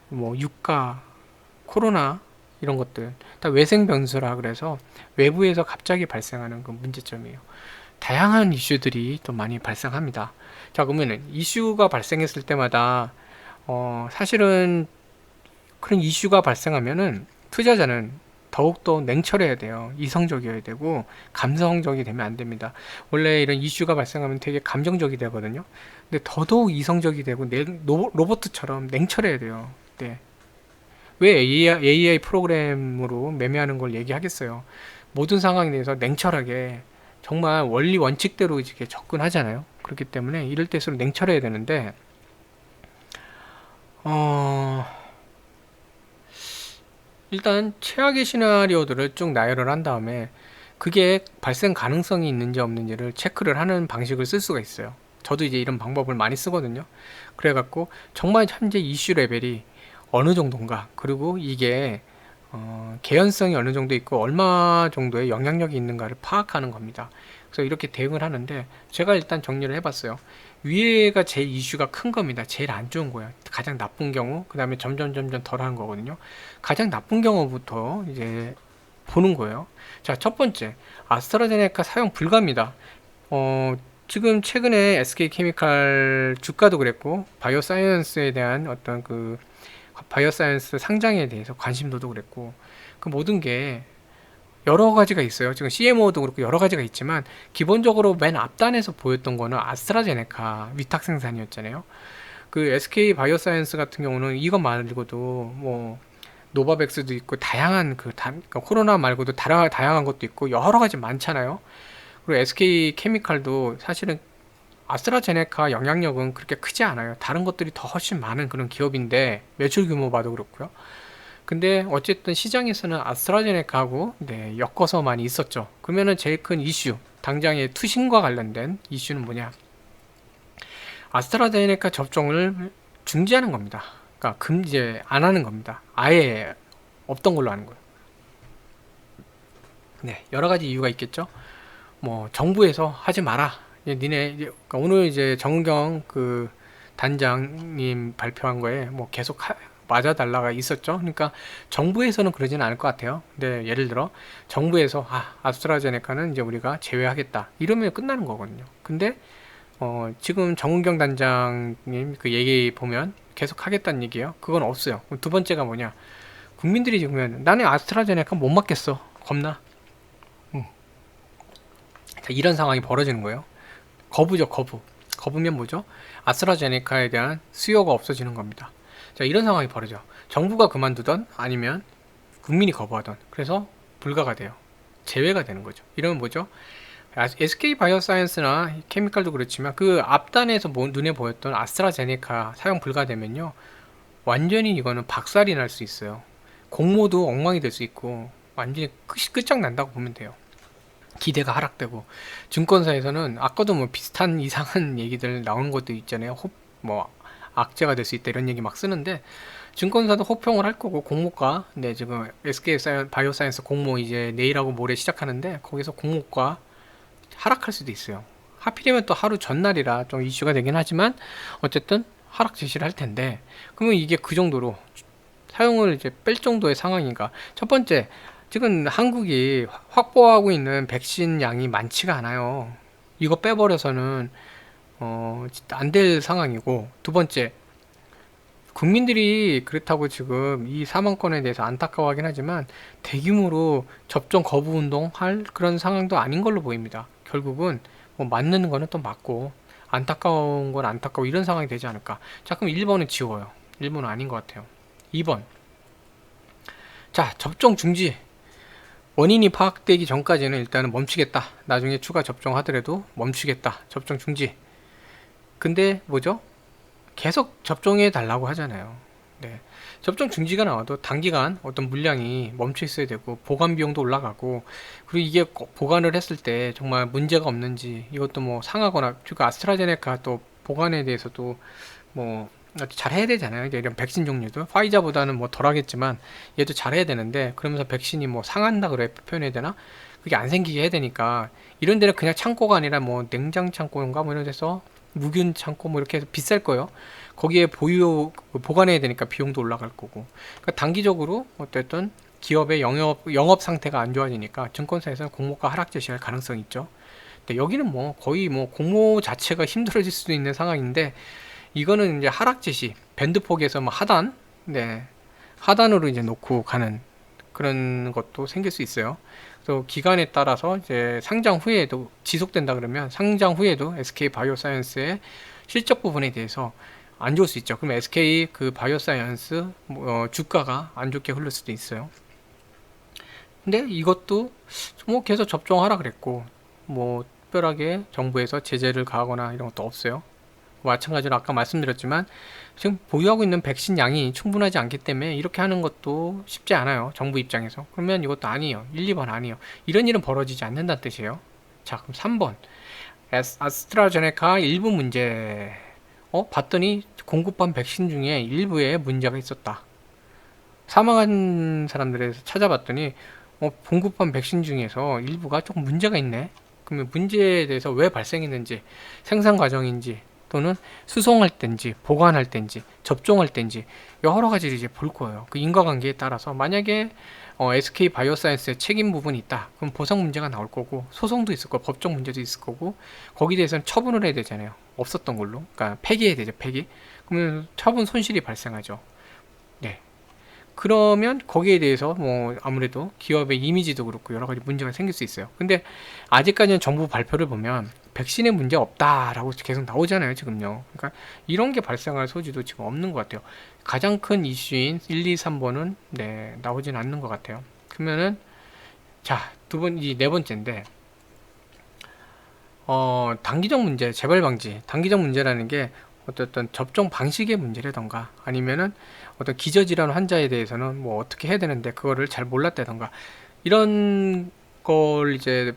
뭐 유가, 코로나 이런 것들 다 외생 변수라 그래서 외부에서 갑자기 발생하는 그 문제점이에요. 다양한 이슈들이 또 많이 발생합니다. 자, 그러면 이슈가 발생했을 때마다 사실은 그런 이슈가 발생하면은 투자자는 더욱더 냉철해야 돼요. 이성적이어야 되고 감성적이 되면 안 됩니다. 원래 이런 이슈가 발생하면 되게 감정적이 되거든요. 근데 더더욱 이성적이 되고 로봇처럼 냉철해야 돼요. 네. 왜 AI 프로그램으로 매매하는 걸 얘기하겠어요? 모든 상황에 대해서 냉철하게 정말 원리 원칙대로 이렇게 접근하잖아요. 그렇기 때문에 이럴 때일수록 냉철해야 되는데 어, 일단 최악의 시나리오들을 쭉 나열을 한 다음에 그게 발생 가능성이 있는지 없는지를 체크를 하는 방식을 쓸 수가 있어요. 저도 이제 이런 방법을 많이 쓰거든요. 그래갖고 정말 현재 이슈 레벨이 어느 정도인가, 그리고 이게 개연성이 어느 정도 있고 얼마 정도의 영향력이 있는가를 파악하는 겁니다. 그래서 이렇게 대응을 하는데 제가 일단 정리를 해봤어요. 위에가 제일 이슈가 큰 겁니다. 제일 안 좋은 거예요. 가장 나쁜 경우, 그 다음에 점점 덜하는 거거든요. 가장 나쁜 경우부터 이제 보는 거예요. 자, 첫 번째, 아스트라제네카 사용 불가입니다. 지금 최근에 SK케미칼 주가도 그랬고, 바이오사이언스에 대한 어떤 그 바이오사이언스 상장에 대해서 관심도도 그랬고, 그 모든 게 여러 가지가 있어요. 지금 CMO도 그렇고 여러 가지가 있지만 기본적으로 맨 앞단에서 보였던 거는 아스트라제네카 위탁 생산이었잖아요. 그 SK 바이오사이언스 같은 경우는 이것 말고도 뭐 노바백스도 있고 다양한 그러니까 코로나 말고도 다양한 것도 있고 여러 가지 많잖아요. 그리고 SK 케미칼도 사실은 아스트라제네카 영향력은 그렇게 크지 않아요. 다른 것들이 더 훨씬 많은 그런 기업인데 매출 규모 봐도 그렇고요. 근데 어쨌든 시장에서는 아스트라제네카하고 네, 엮어서 많이 있었죠. 그러면은 제일 큰 이슈, 당장의 투신과 관련된 이슈는 뭐냐? 아스트라제네카 접종을 중지하는 겁니다. 그러니까 이제 안 하는 겁니다. 아예 없던 걸로 하는 거예요. 네, 여러 가지 이유가 있겠죠. 뭐 정부에서 하지 마라. 그러니까 오늘 이제 정은경 그 단장님 발표한 거에 뭐 계속 맞아달라가 있었죠. 그러니까 정부에서는 그러지는 않을 것 같아요. 근데 예를 들어 정부에서 아스트라제네카는 이제 우리가 제외하겠다 이러면 끝나는 거거든요. 근데 지금 정은경 단장님 그 얘기 보면 계속 하겠다는 얘기예요. 그건 없어요. 두 번째가 뭐냐? 국민들이 지금 나는 아스트라제네카 못 맞겠어. 겁나. 자, 이런 상황이 벌어지는 거예요. 거부죠, 거부. 거부면 뭐죠? 아스트라제네카에 대한 수요가 없어지는 겁니다. 자, 이런 상황이 벌어져. 정부가 그만두던 아니면 국민이 거부하던. 그래서 불가가 돼요. 제외가 되는 거죠. 이러면 뭐죠? SK 바이오사이언스나 케미칼도 그렇지만 그 앞단에서 눈에 보였던 아스트라제네카 사용 불가되면요. 완전히 이거는 박살이 날 수 있어요. 공모도 엉망이 될 수 있고 완전히 끝장난다고 보면 돼요. 기대가 하락되고 증권사에서는 아까도 뭐 비슷한 이상한 얘기들 나오는 것도 있잖아요. 뭐 악재가 될 수 있다 이런 얘기 막 쓰는데 증권사도 호평을 할 거고 공모가 네 지금 SK 바이오사이언스 공모 이제 내일하고 모레 시작하는데 거기서 공모가 하락할 수도 있어요. 하필이면 또 하루 전날이라 좀 이슈가 되긴 하지만 어쨌든 하락 제시를 할 텐데 그러면 이게 그 정도로 사용을 이제 뺄 정도의 상황인가? 첫 번째, 지금 한국이 확보하고 있는 백신 양이 많지가 않아요. 이거 빼버려서는 안 될 상황이고, 두 번째, 국민들이 그렇다고 지금 이 사망권에 대해서 안타까워하긴 하지만 대규모로 접종 거부 운동할 그런 상황도 아닌 걸로 보입니다. 결국은 뭐 맞는 거는 또 맞고 안타까운 건 안타까워 이런 상황이 되지 않을까. 자, 그럼 1번은 지워요. 1번은 아닌 것 같아요. 2번, 자, 접종 중지. 원인이 파악되기 전까지는 일단은 멈추겠다. 나중에 추가 접종하더라도 멈추겠다. 접종 중지. 근데 뭐죠? 계속 접종해 달라고 하잖아요. 네. 접종 중지가 나와도 단기간 어떤 물량이 멈춰 있어야 되고 보관 비용도 올라가고 그리고 이게 보관을 했을 때 정말 문제가 없는지 이것도 뭐 상하거나 그리고 아스트라제네카 또 보관에 대해서도 뭐 잘해야 되잖아요. 이런 백신 종류도 화이자보다는 뭐 덜하겠지만 얘도 잘해야 되는데, 그러면서 백신이 뭐 상한다 그래 표현해야 되나? 그게 안 생기게 해야 되니까 이런 데는 그냥 창고가 아니라 뭐 냉장 창고인가 뭐 이런 데서 무균 창고 뭐 이렇게 해서 비쌀 거예요. 거기에 보관해야 되니까 비용도 올라갈 거고. 그러니까 단기적으로 어쨌든 기업의 영업 상태가 안 좋아지니까 증권사에서는 공모가 하락 제시할 가능성이 있죠. 근데 여기는 뭐 거의 뭐 공모 자체가 힘들어질 수도 있는 상황인데, 이거는 이제 하락 제시 밴드 폭에서 뭐 하단, 네, 하단으로 이제 놓고 가는 그런 것도 생길 수 있어요. 그래서 기간에 따라서 이제 상장 후에도 지속된다 그러면 상장 후에도 SK 바이오사이언스의 실적 부분에 대해서 안 좋을 수 있죠. 그럼 SK 그 바이오사이언스 주가가 안 좋게 흐를 수도 있어요. 근데 이것도 뭐 계속 접종하라 그랬고, 뭐 특별하게 정부에서 제재를 가하거나 이런 것도 없어요. 마찬가지로 아까 말씀드렸지만 지금 보유하고 있는 백신 양이 충분하지 않기 때문에 이렇게 하는 것도 쉽지 않아요. 정부 입장에서. 그러면 이것도 아니에요. 1, 2번 아니에요. 이런 일은 벌어지지 않는다는 뜻이에요. 자, 그럼 3번. 아스트라제네카 일부 문제. 봤더니 공급한 백신 중에 일부에 문제가 있었다. 사망한 사람들에서 찾아봤더니 공급한 백신 중에서 일부가 조금 문제가 있네. 그러면 문제에 대해서 왜 발생했는지, 생산 과정인지, 또는 수송할 때인지, 보관할 때인지, 접종할 때인지 여러 가지를 이제 볼 거예요. 그 인과관계에 따라서 만약에 SK 바이오사이언스의 책임 부분이 있다, 그럼 보상 문제가 나올 거고, 소송도 있을 거고, 법적 문제도 있을 거고, 거기에 대해서는 처분을 해야 되잖아요. 없었던 걸로, 그러니까 폐기해야 되죠. 폐기. 그러면 처분 손실이 발생하죠. 네. 그러면 거기에 대해서 뭐 아무래도 기업의 이미지도 그렇고 여러 가지 문제가 생길 수 있어요. 근데 아직까지는 정부 발표를 보면 백신에 문제 없다라고 계속 나오잖아요, 지금요. 그러니까 이런 게 발생할 소지도 지금 없는 것 같아요. 가장 큰 이슈인 1, 2, 3번은 네, 나오진 않는 것 같아요. 그러면은 자, 네 번째인데 단기적 문제, 재발 방지. 단기적 문제라는 게 어떤 접종 방식의 문제라던가, 아니면은 어떤 기저질환 환자에 대해서는 뭐 어떻게 해야 되는데 그거를 잘 몰랐다던가, 이런 걸 이제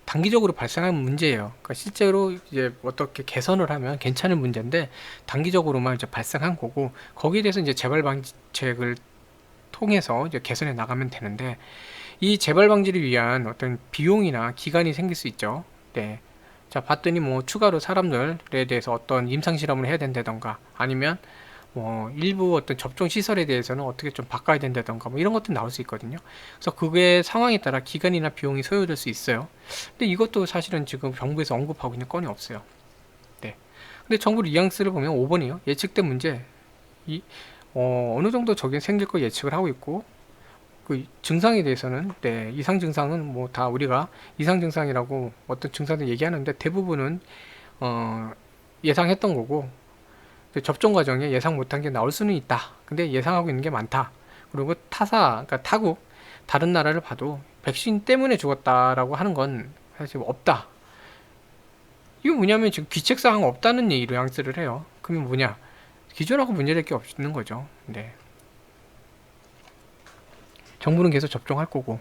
단기적으로 발생하는 문제예요. 그러니까 실제로 이제 어떻게 개선을 하면 괜찮은 문제인데 단기적으로만 이제 발생한 거고, 거기에 대해서 이제 재발 방지책을 통해서 이제 개선해 나가면 되는데, 이 재발 방지를 위한 어떤 비용이나 기간이 생길 수 있죠. 네. 자, 봤더니 뭐 추가로 사람들에 대해서 어떤 임상 실험을 해야 된다던가, 아니면 뭐 일부 어떤 접종 시설에 대해서는 어떻게 좀 바꿔야 된다던가, 뭐 이런 것도 나올 수 있거든요. 그래서 그게 상황에 따라 기간이나 비용이 소요될 수 있어요. 근데 이것도 사실은 지금 정부에서 언급하고 있는 건이 없어요. 네. 근데 정부 뉘앙스를 보면 5번이요. 예측된 문제. 어느 정도 저게 생길 거 예측을 하고 있고, 그 증상에 대해서는 네, 이상 증상은 뭐 다 우리가 이상 증상이라고 어떤 증상들 얘기하는데 대부분은 예상했던 거고, 접종 과정에 예상 못한 게 나올 수는 있다. 근데 예상하고 있는 게 많다. 그리고 그러니까 타국 다른 나라를 봐도 백신 때문에 죽었다라고 하는 건 사실 없다. 이거 뭐냐면 지금 귀책사항 없다는 얘기로 양쓰를 해요. 그러면 뭐냐? 기존하고 문제될 게 없는 거죠. 네. 정부는 계속 접종할 거고,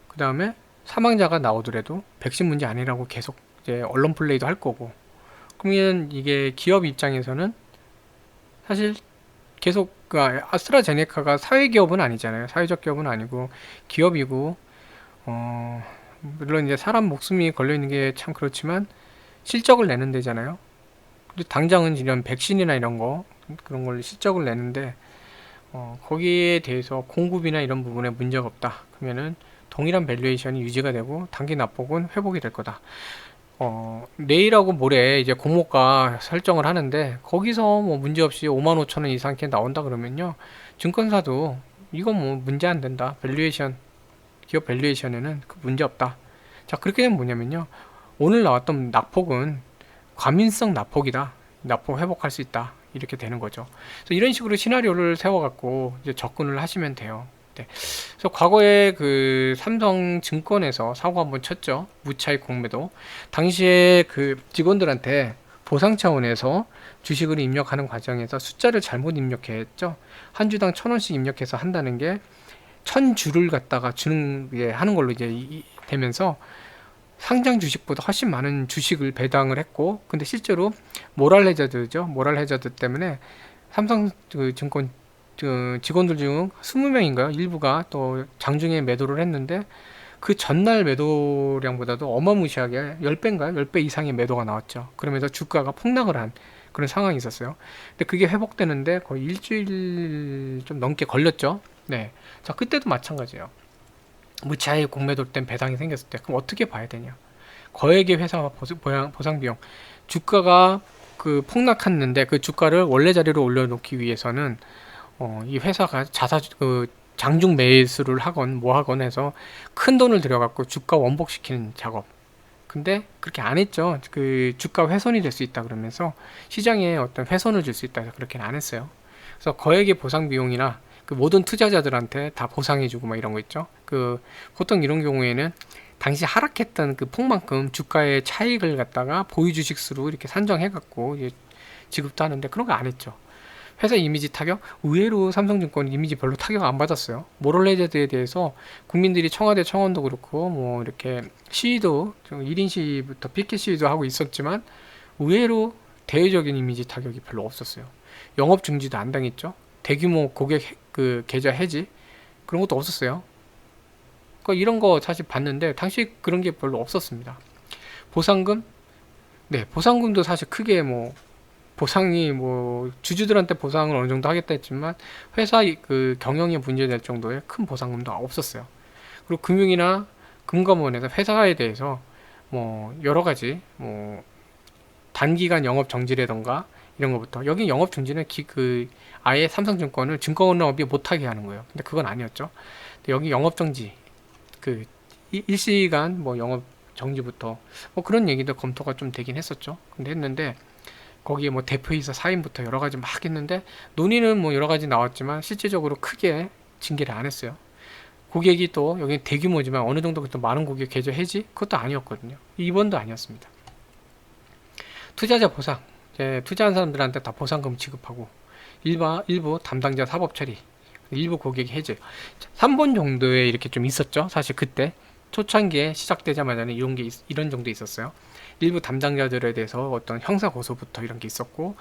그 다음에 사망자가 나오더라도 백신 문제 아니라고 계속 이제 언론 플레이도 할 거고, 그러면 이게 기업 입장에서는 사실 계속 아스트라제네카가 사회기업은 아니잖아요. 사회적 기업은 아니고 기업이고, 물론 이제 사람 목숨이 걸려 있는 게 참 그렇지만 실적을 내는 데잖아요. 근데 당장은 이런 백신이나 이런 거, 그런 걸 실적을 내는데 거기에 대해서 공급이나 이런 부분에 문제가 없다. 그러면은 동일한 밸류에이션이 유지가 되고 단기 납폭은 회복이 될 거다. 내일하고 모레 이제 공모가 설정을 하는데 거기서 뭐 문제 없이 55,000원 이상 이렇게 나온다 그러면요, 증권사도 이건 뭐 문제 안 된다. 밸류에이션, 기업 밸류에이션에는 그 문제 없다. 자, 그렇게 되면 뭐냐면요, 오늘 나왔던 낙폭은 과민성 낙폭이다. 낙폭 회복할 수 있다. 이렇게 되는 거죠. 그래서 이런 식으로 시나리오를 세워갖고 이제 접근을 하시면 돼요. 네. 그래서 과거에 그 삼성증권에서 사고 한번 쳤죠. 무차익 공매도. 당시에 그 직원들한테 보상 차원에서 주식을 입력하는 과정에서 숫자를 잘못 입력했죠. 한 주당 1,000원씩 입력해서 한다는 게 1,000주를 갖다가 주는 게 하는 걸로 이제 되면서 상장 주식보다 훨씬 많은 주식을 배당을 했고, 근데 실제로 모랄 해저드죠. 모랄 해저드 때문에 삼성 그 증권 직원들 중 20명인가요? 일부가 또 장중에 매도를 했는데 그 전날 매도량보다도 어마무시하게 10배인가요? 10배 이상의 매도가 나왔죠. 그러면서 주가가 폭락을 한 그런 상황이 있었어요. 근데 그게 회복되는데 거의 일주일 좀 넘게 걸렸죠. 네. 자, 그때도 마찬가지예요. 무차익 공매도 땐 배당이 생겼을 때 그럼 어떻게 봐야 되냐? 거액의 회사 보상 비용. 주가가 그 폭락했는데 그 주가를 원래 자리로 올려놓기 위해서는 이 회사가 장중 매수를 하건 뭐 하건 해서 큰 돈을 들여갖고 주가 원복시키는 작업. 근데 그렇게 안 했죠. 그 주가 훼손이 될 수 있다 그러면서 시장에 어떤 훼손을 줄 수 있다 해서 그렇게는 안 했어요. 그래서 거액의 보상 비용이나 그 모든 투자자들한테 다 보상해주고 막 이런 거 있죠. 그 보통 이런 경우에는 당시 하락했던 그 폭만큼 주가의 차익을 갖다가 보유 주식수로 이렇게 산정해갖고 지급도 하는데 그런 거 안 했죠. 회사 이미지 타격? 의외로 삼성증권 이미지 별로 타격 안 받았어요. 모럴 해저드에 대해서 국민들이 청와대 청원도 그렇고 뭐 이렇게 시위도 1인 시위부터 피켓 시위도 하고 있었지만 의외로 대외적인 이미지 타격이 별로 없었어요. 영업 중지도 안 당했죠. 대규모 고객 그 계좌 해지 그런 것도 없었어요. 그러니까 이런 거 사실 봤는데 당시 그런 게 별로 없었습니다. 보상금? 네, 보상금도 사실 크게 뭐 보상이 뭐 주주들한테 보상을 어느 정도 하겠다 했지만 회사 그 경영에 문제될 정도의 큰 보상금도 없었어요. 그리고 금융이나 금감원에서 회사에 대해서 뭐 여러 가지 뭐 단기간 영업 정지라던가 이런 것부터 여기 영업 중지는 그 아예 삼성증권을 증권업이 못하게 하는 거예요. 근데 그건 아니었죠. 근데 여기 영업 정지 그 일시간 뭐 영업 정지부터 뭐 그런 얘기도 검토가 좀 되긴 했었죠. 근데 했는데 거기에 뭐 대표이사 사임부터 여러 가지 막 했는데 논의는 뭐 여러 가지 나왔지만 실질적으로 크게 징계를 안 했어요. 고객이 또 여기 대규모지만 어느 정도 또 많은 고객 계좌 해지 그것도 아니었거든요. 이번도 아니었습니다. 투자자 보상 투자한 사람들한테 다 보상금 지급하고 일부 담당자 사법 처리 일부 고객 해제 3번 정도에 이렇게 좀 있었죠. 사실 그때 초창기에 시작되자마자는 이런 정도 있었어요. 일부 담당자들에 대해서 어떤 형사 고소부터 이런 게 있었고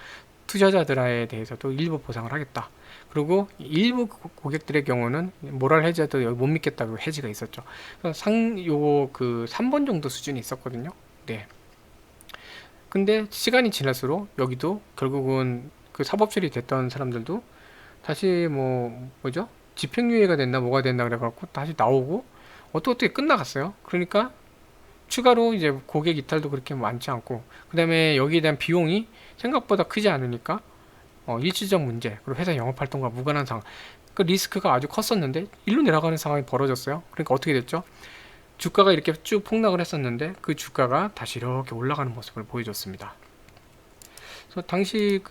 투자자들에 대해서도 일부 보상을 하겠다. 그리고 일부 고객들의 경우는 모랄 해제도 못 믿겠다고 해지가 있었죠. 요거 그 3번 정도 수준이 있었거든요. 네. 근데 시간이 지날수록 여기도 결국은 그 사법 처리됐던 사람들도 다시 뭐죠? 집행유예가 됐나 뭐가 됐나 그래갖고 다시 나오고 어떻게 끝나갔어요. 그러니까 추가로 이제 고객 이탈도 그렇게 많지 않고 그 다음에 여기에 대한 비용이 생각보다 크지 않으니까 일시적 문제 그리고 회사 영업활동과 무관한 상황 그 리스크가 아주 컸었는데 일로 내려가는 상황이 벌어졌어요. 그러니까 어떻게 됐죠? 주가가 이렇게 쭉 폭락을 했었는데 그 주가가 다시 이렇게 올라가는 모습을 보여줬습니다. 그래서 당시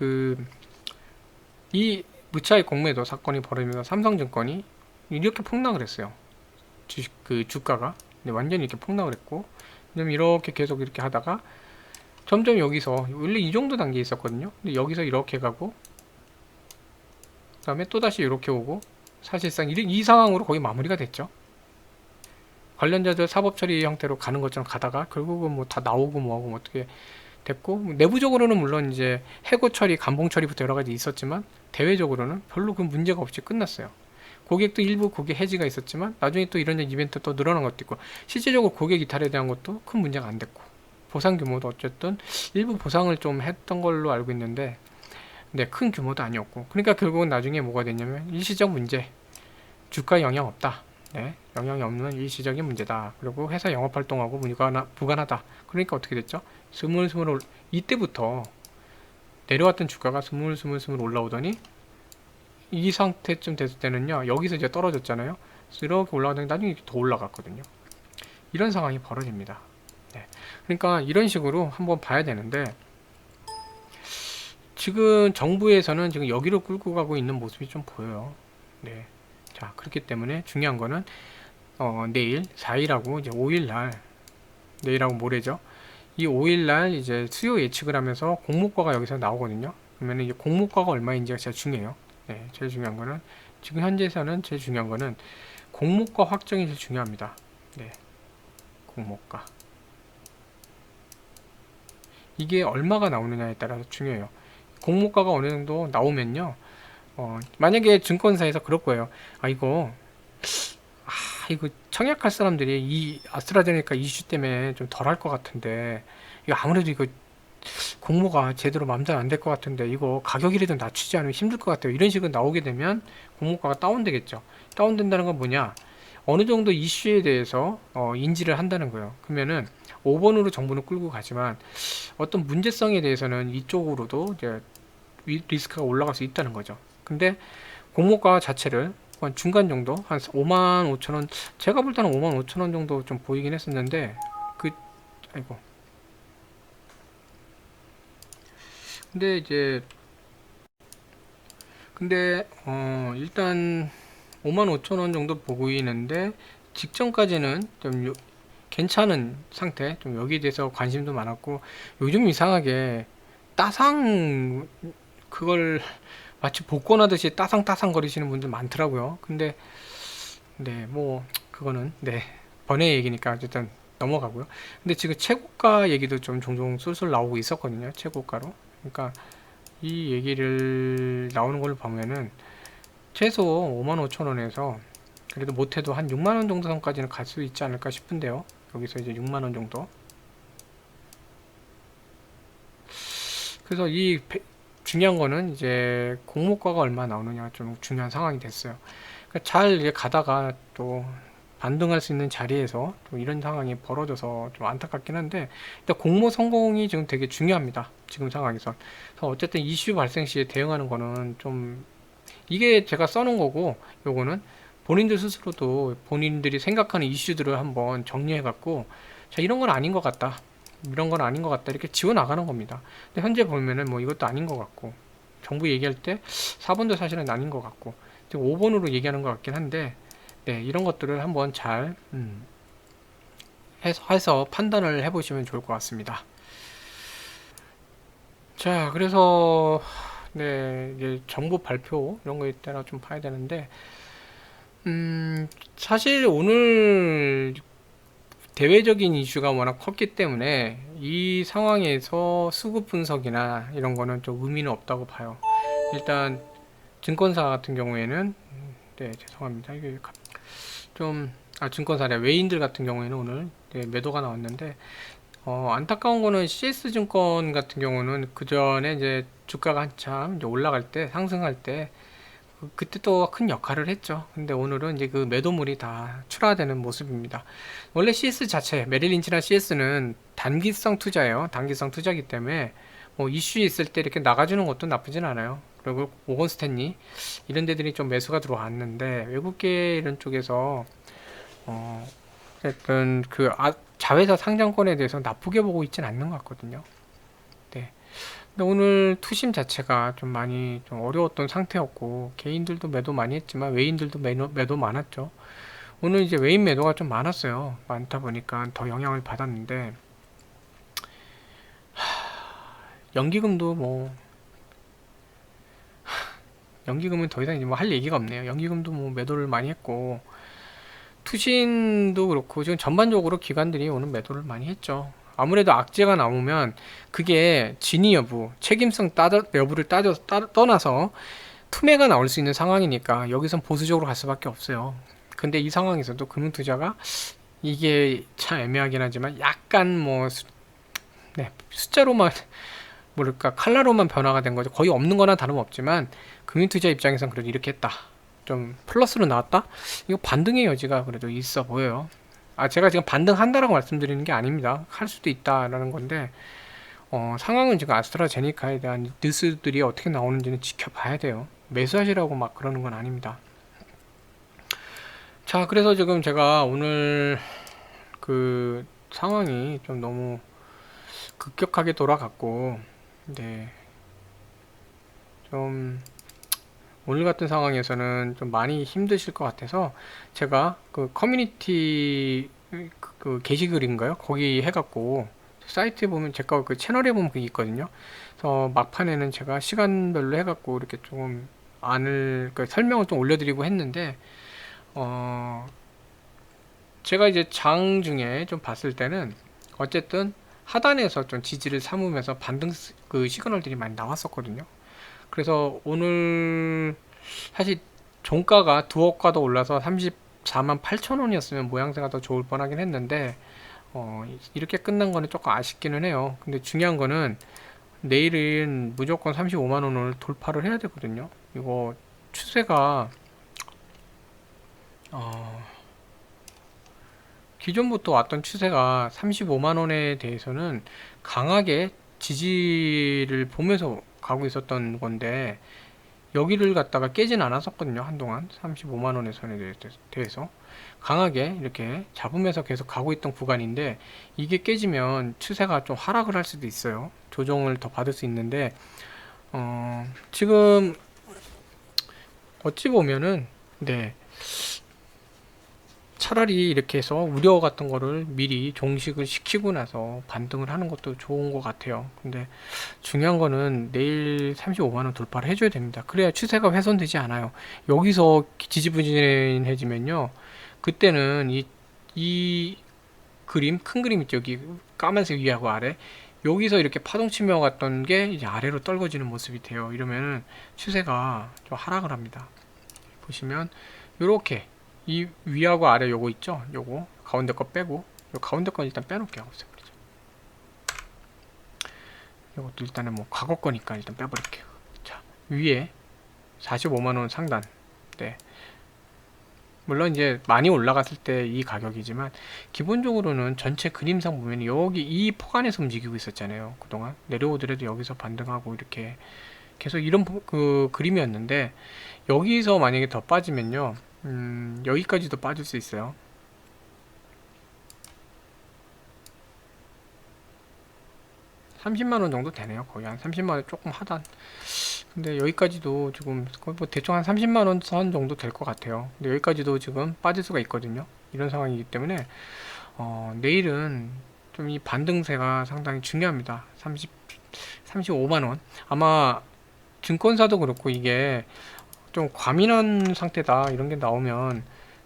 이 무차익 공매도 사건이 벌어지면서 삼성증권이 이렇게 폭락을 했어요. 주가가 완전히 이렇게 폭락을 했고 이렇게 계속 이렇게 하다가 점점 여기서 원래 이 정도 단계에 있었거든요. 근데 여기서 이렇게 가고 그 다음에 또다시 이렇게 오고 사실상 이 상황으로 거의 마무리가 됐죠. 관련자들 사법 처리 형태로 가는 것처럼 가다가 결국은 뭐 다 나오고 뭐하고 뭐 어떻게 됐고 내부적으로는 물론 이제 해고 처리, 감봉 처리부터 여러 가지 있었지만 대외적으로는 별로 그 문제가 없이 끝났어요. 고객도 일부 고객 해지가 있었지만 나중에 또 이런 이벤트 또 늘어난 것도 있고 실질적으로 고객 이탈에 대한 것도 큰 문제가 안 됐고 보상 규모도 어쨌든 일부 보상을 좀 했던 걸로 알고 있는데 네, 큰 규모도 아니었고 그러니까 결국은 나중에 뭐가 됐냐면 일시적 문제 주가에 영향 없다. 네, 영향이 없는 일시적인 문제다. 그리고 회사 영업활동하고 무관하다. 그러니까 어떻게 됐죠? 스물스물 이때부터 내려왔던 주가가 스물스물 올라오더니 이 상태쯤 됐을 때는요 여기서 이제 떨어졌잖아요. 이렇게 올라가더니 나중에 더 올라갔거든요. 이런 상황이 벌어집니다. 네. 그러니까 이런 식으로 한번 봐야 되는데 지금 정부에서는 지금 여기로 끌고 가고 있는 모습이 좀 보여요. 네. 자 그렇기 때문에 중요한 거는 내일 4일하고 이제 5일날 내일하고 모레죠. 이 5일날 이제 수요 예측을 하면서 공모가가 여기서 나오거든요. 그러면 이제 공모가가 얼마인지가 제일 중요해요. 네, 제일 중요한 거는 지금 현재에서는 제일 중요한 거는 공모가 확정이 제일 중요합니다. 네, 공모가. 이게 얼마가 나오느냐에 따라서 중요해요. 공모가가 어느 정도 나오면요. 만약에 증권사에서 그럴 거예요. 이거 청약할 사람들이 이 아스트라제네카 이슈 때문에 좀 덜 할 것 같은데, 이거 아무래도 이거 공모가 제대로 마음대로 안 될 것 같은데, 이거 가격이라도 낮추지 않으면 힘들 것 같아요. 이런 식으로 나오게 되면 공모가가 다운되겠죠. 다운된다는 건 뭐냐? 어느 정도 이슈에 대해서 인지를 한다는 거예요. 그러면은 5번으로 정보는 끌고 가지만 어떤 문제성에 대해서는 이쪽으로도 이제 리스크가 올라갈 수 있다는 거죠. 근데 공모가 자체를 한 중간 정도 한 5만 5천 원, 제가 볼 때는 5만 5천 원 정도 좀 보이긴 했었는데 그 아이고 근데 이제 일단 5만 5천 원 정도 보이는데 직전까지는 좀 괜찮은 상태, 좀 여기에 대해서 관심도 많았고, 요즘 이상하게 따상 그걸 마치 복권하듯이 따상따상 거리시는 분들 많더라고요. 근데 네, 뭐 그거는 네, 번외 얘기니까 어쨌든 넘어가고요. 근데 지금 최고가 얘기도 좀 종종 쏠쏠 나오고 있었거든요. 최고가로. 그러니까 이 얘기를 나오는 걸 보면은 최소 5만 5천 원에서 그래도 못해도 한 6만 원 정도 선까지는 갈 수 있지 않을까 싶은데요. 여기서 이제 6만 원 정도. 그래서 중요한 거는 이제 공모가가 얼마 나오느냐 좀 중요한 상황이 됐어요. 그러니까 잘 이제 가다가 또 반등할 수 있는 자리에서 또 이런 상황이 벌어져서 좀 안타깝긴 한데, 일단 공모 성공이 지금 되게 중요합니다. 지금 상황에서. 그래서 어쨌든 이슈 발생 시에 대응하는 거는 좀, 이게 제가 써놓은 거고, 요거는 본인들 스스로도 본인들이 생각하는 이슈들을 한번 정리해 갖고, 자, 이런 건 아닌 것 같다, 이런 건 아닌 것 같다, 이렇게 지워 나가는 겁니다. 근데 현재 보면은 뭐 이것도 아닌 것 같고, 정부 얘기할 때 4번도 사실은 아닌 것 같고, 지금 5번으로 얘기하는 것 같긴 한데, 네, 이런 것들을 한번 잘 해서 판단을 해보시면 좋을 것 같습니다. 자, 그래서 네, 이제 정부 발표 이런 거에 따라 좀 봐야 되는데, 사실 오늘 대외적인 이슈가 워낙 컸기 때문에 이 상황에서 수급 분석이나 이런 거는 좀 의미는 없다고 봐요. 일단 증권사 같은 경우에는 네, 죄송합니다. 이게 좀 증권사래 외인들 같은 경우에는 오늘 네, 매도가 나왔는데, 안타까운 거는 CS증권 같은 경우는 그 전에 이제 주가가 한참 이제 올라갈 때, 상승할 때, 그때 또 큰 역할을 했죠. 근데 오늘은 이제 그 매도물이 다 출하되는 모습입니다. 원래 CS 자체, 메릴린치나 CS는 단기성 투자예요. 단기성 투자이기 때문에 뭐 이슈 있을 때 이렇게 나가주는 것도 나쁘진 않아요. 그리고 모건 스탠리 이런 데들이 좀 매수가 들어왔는데, 외국계 이런 쪽에서 어쨌든 자회사 상장권에 대해서 나쁘게 보고 있진 않는 것 같거든요. 네. 근데 오늘 투심 자체가 좀 많이 좀 어려웠던 상태였고, 개인들도 매도 많이 했지만 외인들도 매도 많았죠. 오늘 이제 외인 매도가 좀 많았어요. 많다 보니까 더 영향을 받았는데, 연기금도 뭐 연기금은 더 이상 뭐 할 얘기가 없네요. 연기금도 뭐 매도를 많이 했고, 투신도 그렇고 지금 전반적으로 기관들이 오늘 매도를 많이 했죠. 아무래도 악재가 나오면 그게 진위 여부, 책임성 여부를 떠나서 투매가 나올 수 있는 상황이니까 여기선 보수적으로 갈 수밖에 없어요. 근데 이 상황에서도 금융투자가 이게 참 애매하긴 하지만 약간 뭐 네, 숫자로만 뭐랄까 칼라로만 변화가 된 거죠. 거의 없는 거나 다름없지만 금융투자 입장에선 그래도 이렇게 했다, 좀 플러스로 나왔다, 이거 반등의 여지가 그래도 있어 보여요. 제가 지금 반등한다라고 말씀드리는 게 아닙니다. 할 수도 있다라는 건데, 상황은 지금 아스트라제네카에 대한 뉴스들이 어떻게 나오는지는 지켜봐야 돼요. 매수하시라고 막 그러는 건 아닙니다. 자, 그래서 지금 제가 오늘 그 상황이 좀 너무 급격하게 돌아갔고, 네, 좀 오늘 같은 상황에서는 좀 많이 힘드실 것 같아서 제가 그 커뮤니티 그 게시글인가요? 거기 해갖고 사이트에 보면 제가 그 채널에 보면 그게 있거든요. 그래서 막판에는 제가 시간별로 해갖고 이렇게 조금 그 설명을 좀 올려드리고 했는데, 제가 이제 장 중에 좀 봤을 때는 어쨌든 하단에서 좀 지지를 삼으면서 반등 그 시그널들이 많이 나왔었거든요. 그래서 오늘 사실 종가가 두어가도 올라서 34만 8천 원이었으면 모양새가 더 좋을 뻔하긴 했는데 이렇게 끝난 거는 조금 아쉽기는 해요. 근데 중요한 거는 내일은 무조건 35만 원을 돌파를 해야 되거든요. 이거 추세가 어, 기존부터 왔던 추세가 35만 원에 대해서는 강하게 지지를 보면서 가고 있었던 건데 여기를 갖다가 깨진 않았었거든요. 한동안 35만 원의 선에 대해서 강하게 이렇게 잡으면서 계속 가고 있던 구간인데 이게 깨지면 추세가 좀 하락을 할 수도 있어요. 조정을 더 받을 수 있는데 지금 어찌 보면은 네, 차라리 이렇게 해서 우려 같은 거를 미리 종식을 시키고 나서 반등을 하는 것도 좋은 것 같아요. 근데 중요한 거는 내일 35만원 돌파를 해줘야 됩니다. 그래야 추세가 훼손되지 않아요. 여기서 지지부진해지면요. 그때는 이 그림, 큰 그림 있죠. 여기 까만색 위하고 아래. 여기서 이렇게 파동치며 갔던 게 이제 아래로 떨궈지는 모습이 돼요. 이러면은 추세가 좀 하락을 합니다. 보시면 이렇게 이 위하고 아래 요거 있죠? 요거 가운데 거 빼고 요 가운데 거 일단 빼놓을게요. 없애버리죠. 요것도 일단은 뭐 과거 거니까 일단 빼버릴게요. 자, 위에 45만원 상단. 네. 물론 이제 많이 올라갔을 때 이 가격이지만 기본적으로는 전체 그림상 보면 여기 이 폭안에서 움직이고 있었잖아요. 그동안 내려오더라도 여기서 반등하고 이렇게 계속 이런 그 그림이었는데 여기서 만약에 더 빠지면요. 여기까지도 빠질 수 있어요. (30만원) 정도 되네요. 거의 한 30만원 조금 하단. 근데 여기까지도 지금 거의 뭐 대충 한 30만원 선 정도 될 것 같아요. 근데 여기까지도 지금 빠질 수가 있거든요. 이런 상황이기 때문에 내일은 좀 이 반등세가 상당히 중요합니다. 35만원. 아마 증권사도 그렇고 이게 좀 과민한 상태다 이런 게 나오면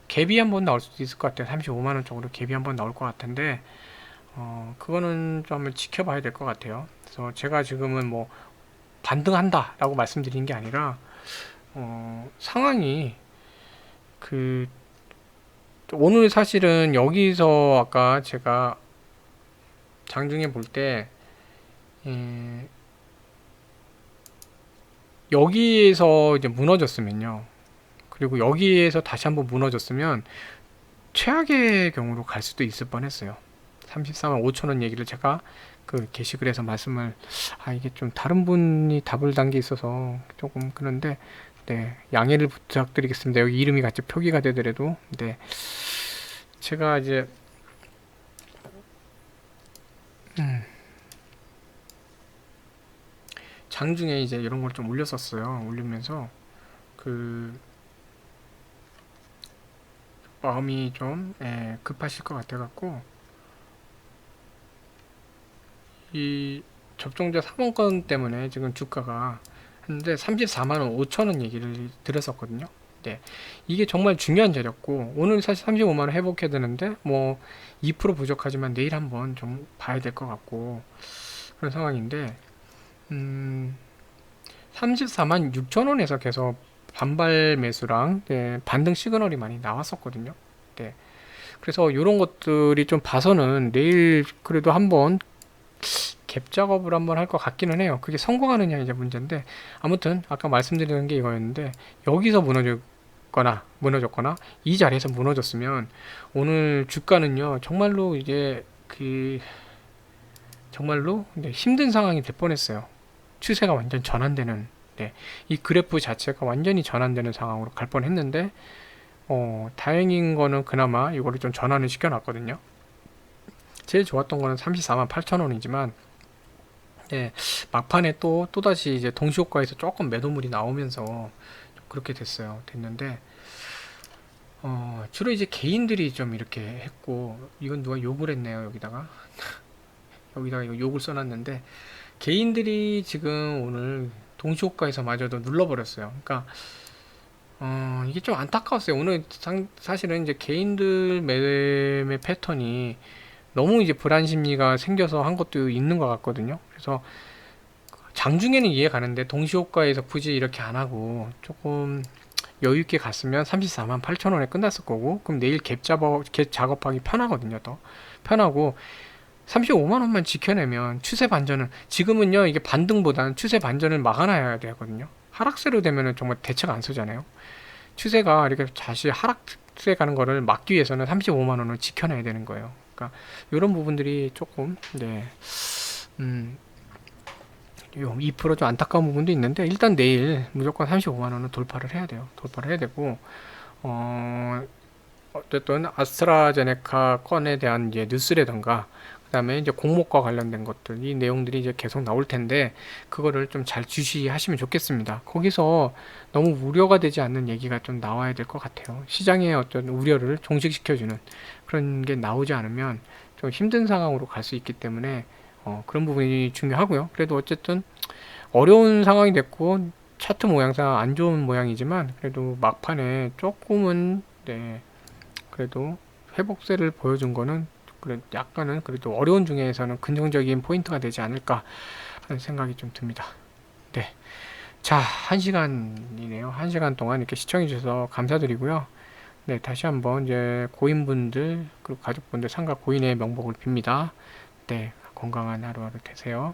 갭이 한번 나올 수도 있을 것 같아요. 35만원 쪽으로 갭이 한번 나올 것 같은데 그거는 좀 한번 지켜봐야 될 것 같아요. 그래서 제가 지금은 뭐 반등한다 라고 말씀드린 게 아니라 상황이 그 오늘 사실은 여기서 아까 제가 장중에 볼 때 여기에서 이제 무너졌으면요. 그리고 여기에서 다시 한번 무너졌으면 최악의 경우로 갈 수도 있을 뻔했어요. 34만 5천원 얘기를 제가 그 게시글에서 말씀을 이게 좀 다른 분이 답을 단 게 있어서 조금 그런데 네, 양해를 부탁드리겠습니다. 여기 이름이 같이 표기가 되더라도 네, 제가 이제 장중에 이제 이런 걸 좀 올렸었어요. 올리면서 그 마음이 좀 급하실 것 같아갖고 이 접종자 3원권 때문에 지금 주가가 했는데 34만원 5천원 얘기를 드렸었거든요. 네, 이게 정말 중요한 자리였고 오늘 사실 35만원 회복해야 되는데 뭐 2% 부족하지만 내일 한번 좀 봐야 될 것 같고 그런 상황인데 34만 6천원에서 계속 반발 매수랑 네, 반등 시그널이 많이 나왔었거든요. 네, 그래서 이런 것들이 좀 봐서는 내일 그래도 한번 갭 작업을 한번 할 것 같기는 해요. 그게 성공하느냐 이제 문제인데 아무튼 아까 말씀드리는 게 이거였는데 여기서 무너졌거나 이 자리에서 무너졌으면 오늘 주가는요 정말로 이제 그 정말로 힘든 상황이 될 뻔했어요. 추세가 완전 전환되는 네, 이 그래프 자체가 완전히 전환되는 상황으로 갈 뻔했는데 다행인 거는 그나마 이거를 좀 전환을 시켜놨거든요. 제일 좋았던 거는 34만 8천원이지만 네, 막판에 또다시 이제 동시효과에서 조금 매도물이 나오면서 그렇게 됐는데 주로 이제 개인들이 좀 이렇게 했고 이건 누가 욕을 했네요. 여기다가 이거 욕을 써놨는데 개인들이 지금 오늘 동시효과에서 마저도 눌러버렸어요. 그러니까 이게 좀 안타까웠어요. 오늘 사실은 이제 개인들 매매 패턴이 너무 이제 불안 심리가 생겨서 한 것도 있는 것 같거든요. 그래서 장중에는 이해 가는데 동시호가에서 굳이 이렇게 안 하고 조금 여유 있게 갔으면 34만 8천 원에 끝났을 거고, 그럼 내일 갭 작업하기 편하거든요. 더 편하고 35만 원만 지켜내면 추세 반전은, 지금은요 이게 반등보다는 추세 반전을 막아놔야 되거든요. 하락세로 되면은 정말 대책 안 쓰잖아요. 추세가 이렇게 다시 하락세 가는 거를 막기 위해서는 35만 원을 지켜내야 되는 거예요. 그러니까 이런 부분들이 조금, 네, 음, 2%좀 안타까운 부분도 있는데, 일단 내일 무조건 35만 원은 돌파를 해야 돼요. 돌파를 해야 되고, 어, 어쨌든 아스트라제네카 건에 대한 이제 뉴스라던가, 그다음에 이제 공모과 관련된 것들, 이 내용들이 이제 계속 나올 텐데, 그거를 좀 잘 주시하시면 좋겠습니다. 거기서 너무 우려가 되지 않는 얘기가 좀 나와야 될 것 같아요. 시장의 어떤 우려를 종식시켜주는 그런 게 나오지 않으면 좀 힘든 상황으로 갈 수 있기 때문에, 그런 부분이 중요하고요. 그래도 어쨌든 어려운 상황이 됐고, 차트 모양상 안 좋은 모양이지만, 그래도 막판에 조금은, 네, 그래도 회복세를 보여준 거는, 그래 약간은 그래도 어려운 중에서는 긍정적인 포인트가 되지 않을까 하는 생각이 좀 듭니다. 네. 자, 1시간이네요. 1시간 동안 이렇게 시청해 주셔서 감사드리고요. 네, 다시 한번 이제 고인분들, 그리고 가족분들, 상가 고인의 명복을 빕니다. 네, 건강한 하루하루 되세요.